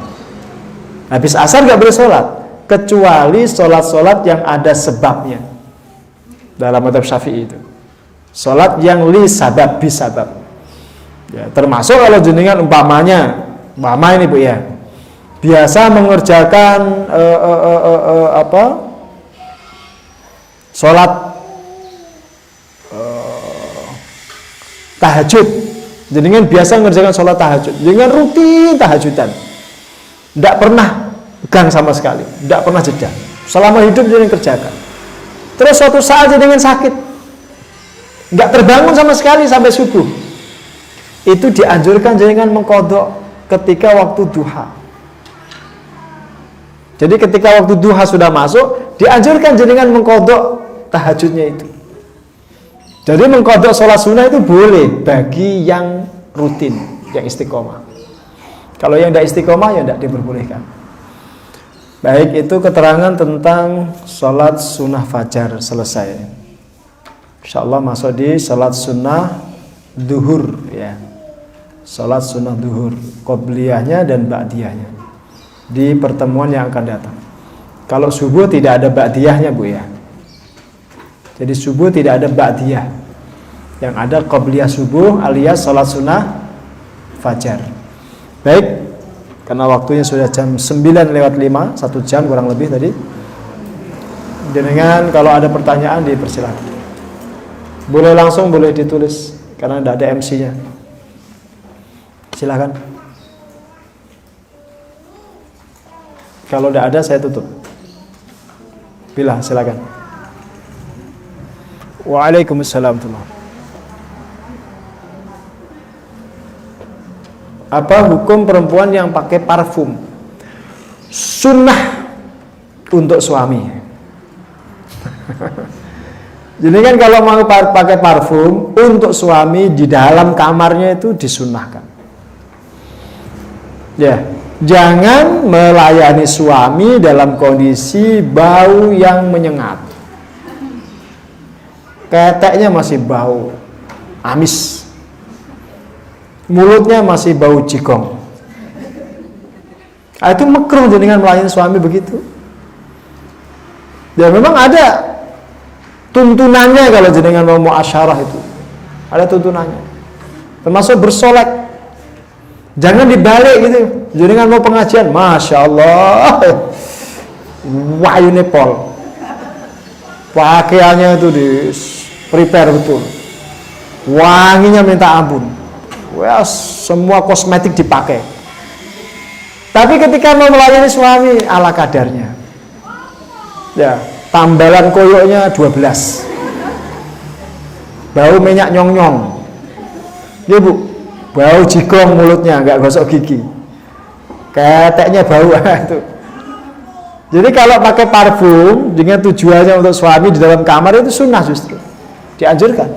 Speaker 1: Habis asar tidak boleh sholat, kecuali sholat-sholat yang ada sebabnya. Dalam mazhab Syafi'i itu. Sholat yang li sabab, bis sabab. Ya, termasuk kalau jenengan umpama ini Bu ya, biasa mengerjakan sholat tahajud. Jenengan biasa mengerjakan sholat tahajud, jenengan rutin tahajudan, tidak pernah gang sama sekali, tidak pernah jeda. Selama hidup jenengan kerjakan. Terus suatu saat jenengan sakit, nggak terbangun sama sekali sampai subuh. Itu dianjurkan jenengan mengqadha ketika waktu duha. Jadi ketika waktu duha sudah masuk, dianjurkan jenengan mengqadha tahajudnya itu. Jadi mengqadha sholat sunnah itu boleh bagi yang rutin, yang istiqomah. Kalau yang tidak istiqomah ya tidak diperbolehkan. Baik, itu keterangan tentang sholat sunnah fajar selesai. Insyaallah masuk di sholat sunnah duhur ya. Sholat sunnah duhur, qobliyahnya dan ba'diyahnya di pertemuan yang akan datang. Kalau subuh tidak ada ba'diyahnya Bu ya. Jadi subuh tidak ada ba'diyah. Yang ada qobliyah subuh alias sholat sunnah fajar. Baik, karena waktunya sudah jam 9:05, 1 jam kurang lebih tadi. Dengan kalau ada pertanyaan dipersilakan. Boleh langsung, boleh ditulis karena tidak ada MC-nya. Silakan. Kalau tidak ada saya tutup. Bila, silakan. Waalaikumsalam. Apa hukum perempuan yang pakai parfum? Sunnah untuk suami. Jadi kan kalau mau pakai parfum untuk suami di dalam kamarnya itu disunnahkan. Ya, jangan melayani suami dalam kondisi bau yang menyengat. Keteknya masih bau amis, mulutnya masih bau jigong. Itu makruh dengan melayani suami begitu. Ya memang ada tuntunannya kalau jenengan mau muasyarah itu. Ada tuntunannya. Termasuk bersolek. Jangan dibalik gitu. Jenengan mau pengajian, Masya Allah, wahyu Nepal. Pakaiannya itu di prepare betul. Wanginya minta ampun. Wah, semua kosmetik dipakai. Tapi ketika mau melayani suami ala kadarnya. Ya, tambalan koyoknya 12. Bau minyak nyong-nyong. Ya Bu, bau jigong mulutnya, nggak gosok gigi. Keteknya bau itu. Jadi kalau pakai parfum dengan tujuannya untuk suami di dalam kamar itu sunnah justru. Dianjurkan.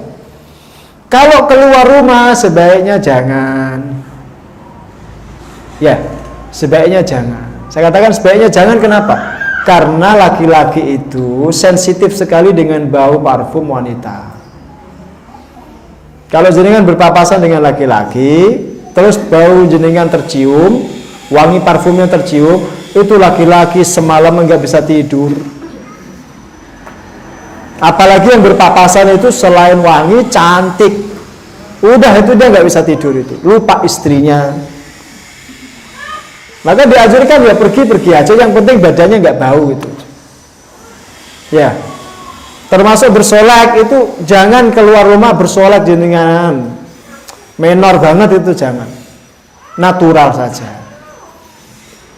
Speaker 1: Kalau keluar rumah sebaiknya jangan. Ya, sebaiknya jangan. Saya katakan sebaiknya jangan, kenapa? Karena laki-laki itu sensitif sekali dengan bau parfum wanita. Kalau jenengan berpapasan dengan laki-laki, terus bau jenengan tercium, wangi parfumnya tercium, itu laki-laki semalam enggak bisa tidur. Apalagi yang berpapasan itu selain wangi, cantik. Udah itu dia enggak bisa tidur itu, lupa istrinya. Maka diajarkan ya pergi-pergi aja, yang penting badannya enggak bau gitu. Ya. Termasuk bersolek itu jangan keluar rumah bersolek jenengan. Menor banget itu jangan. Natural saja.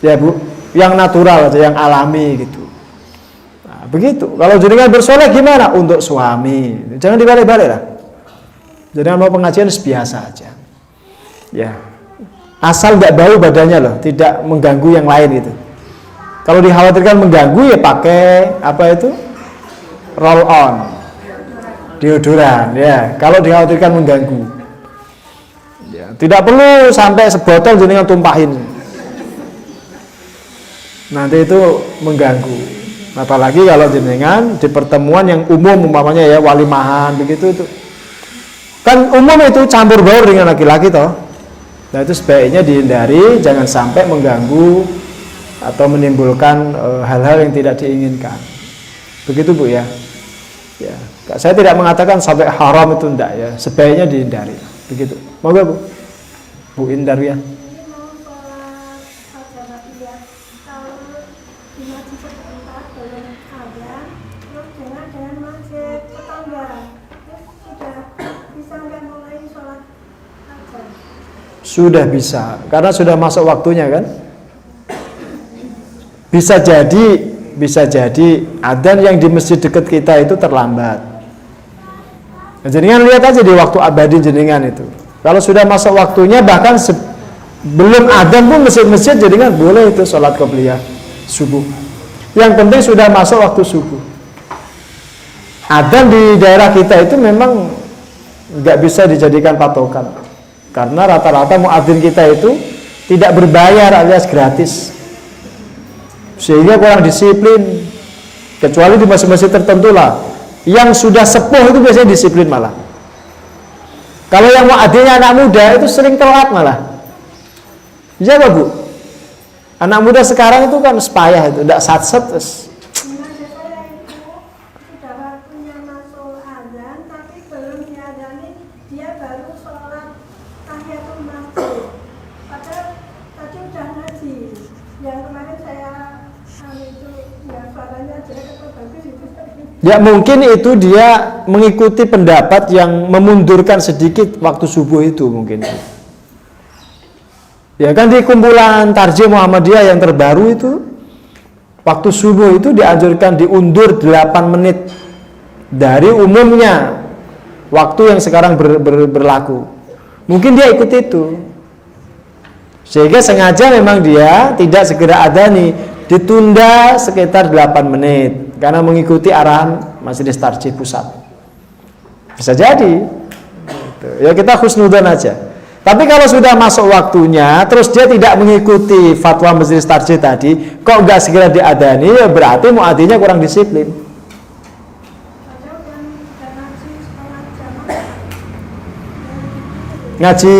Speaker 1: Ya Bu, yang natural aja, yang alami gitu. Nah, begitu. Kalau jenengan bersolek gimana? Untuk suami. Jangan dibalik-balik lah. Jenengan mau pengajian biasa aja. Ya. Asal nggak bau badannya loh, tidak mengganggu yang lain itu. Kalau dikhawatirkan mengganggu ya pakai apa itu? Roll on, deodoran ya. Kalau dikhawatirkan mengganggu, ya, tidak perlu sampai sebotol jenengan tumpahin. Nanti itu mengganggu. Apalagi kalau jenengan di pertemuan yang umum umpamanya ya walimahan begitu itu. Kan umum itu campur baur dengan laki-laki toh. Nah itu sebaiknya dihindari, jangan sampai mengganggu atau menimbulkan hal-hal yang tidak diinginkan. Begitu Bu ya. Ya, saya tidak mengatakan sampai haram itu enggak ya, sebaiknya dihindari. Begitu. Moga Bu. Bu Indar ya. Sudah bisa, karena sudah masuk waktunya kan. Bisa jadi adzan yang di masjid dekat kita itu terlambat. Nah, jenengan lihat aja di waktu abadi jenengan itu. Kalau sudah masuk waktunya, bahkan sebelum adzan pun masjid-masjid jenengan boleh itu sholat qobliyah subuh. Yang penting sudah masuk waktu subuh. Adzan di daerah kita itu memang nggak bisa dijadikan patokan, karena rata-rata muadzin kita itu tidak berbayar alias gratis. sehingga kurang disiplin. Kecuali di masjid-masjid tertentu lah. Yang sudah sepuh itu biasanya disiplin malah. Kalau yang muadzinnya anak muda itu sering telat malah. Iya Pak Bu? Anak muda sekarang itu kan sepayah itu, tidak satset. Ya mungkin itu dia mengikuti pendapat yang memundurkan sedikit waktu subuh itu mungkin. Ya kan di kumpulan Tarjih Muhammadiyah yang terbaru itu waktu subuh itu dianjurkan diundur 8 menit dari umumnya waktu yang sekarang berlaku. Mungkin dia ikut itu. Sehingga sengaja memang dia tidak segera adani, ditunda sekitar 8 menit karena mengikuti arahan Majelis Tarjih Pusat. Bisa jadi. Ya kita husnudzon aja. Tapi kalau sudah masuk waktunya, terus dia tidak mengikuti fatwa Majelis Tarjih tadi, kok nggak segera diadani, ya berarti muadzinnya kurang disiplin. Ngaji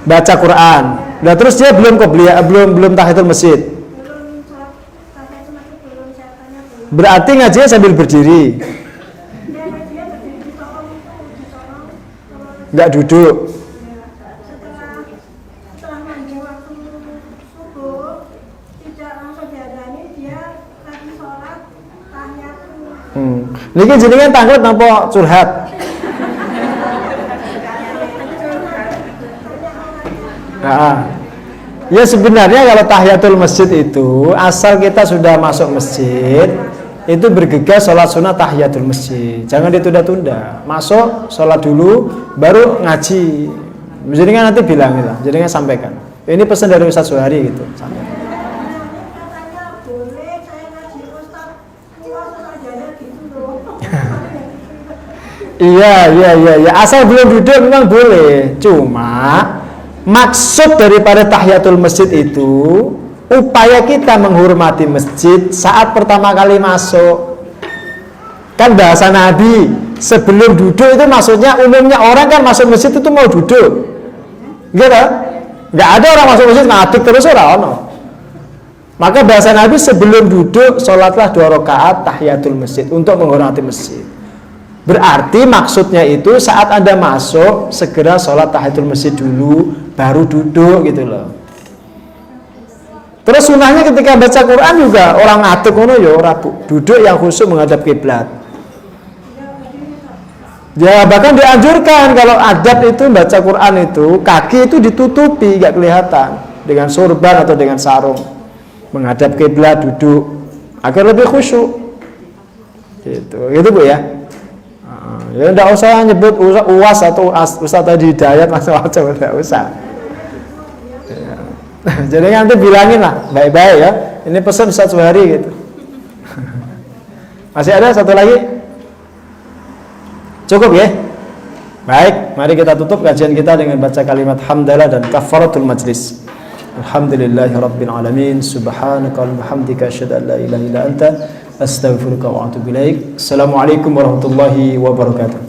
Speaker 1: baca Quran. Nah terus dia belum qobliyah, belum tahiyatul masjid. Berarti ngajinya sambil berdiri. Nggak duduk. Niki jenengan tanglet napa curhat? Nah, ya sebenarnya kalau tahiyatul masjid itu asal kita sudah masuk masjid itu bergegas sholat sunnah tahiyatul masjid, jangan ditunda-tunda. Masuk sholat dulu baru ngaji. Jenengan nanti bilang gitu, jenengan sampaikan. Ini pesan dari Ustaz Suhari gitu. Sampaikan. Iya. Asal belum duduk memang boleh. Cuma maksud daripada tahiyatul masjid itu upaya kita menghormati masjid saat pertama kali masuk. Kan bahasa Nabi, sebelum duduk itu maksudnya umumnya orang kan masuk masjid itu mau duduk. Gitu? Enggak ada orang masuk masjid ngaduk terus ora. Maka bahasa Nabi sebelum duduk sholatlah 2 rakaat tahiyatul masjid untuk menghormati masjid. Berarti maksudnya itu saat Anda masuk segera sholat tahiyatul masjid dulu baru duduk gitu loh. Terus sunahnya ketika baca Quran juga orang ngaduk ngono ya ora duduk yang khusyuk menghadap kiblat. Ya bahkan dianjurkan kalau adab itu baca Quran itu kaki itu ditutupi nggak kelihatan dengan sorban atau dengan sarung menghadap kiblat duduk agar lebih khusyuk. Gitu Bu ya. Ya enggak usah nyebut UAS atau Ustaz tadi Hidayat macam-macam enggak usah. Ya. Jadi nanti bilangin lah baik-baik ya. Ini pesan Ustaz Suhari gitu. Masih ada satu lagi? Cukup ya? Baik, mari kita tutup kajian kita dengan baca kalimat hamdalah dan kafaratul majlis. Alhamdulillahirabbil alamin, subhanaka wa bihamdika asyhadu an la ilaha illa anta astaghfiruka wa atubu ilaik. Assalamualaikum warahmatullahi wabarakatuh.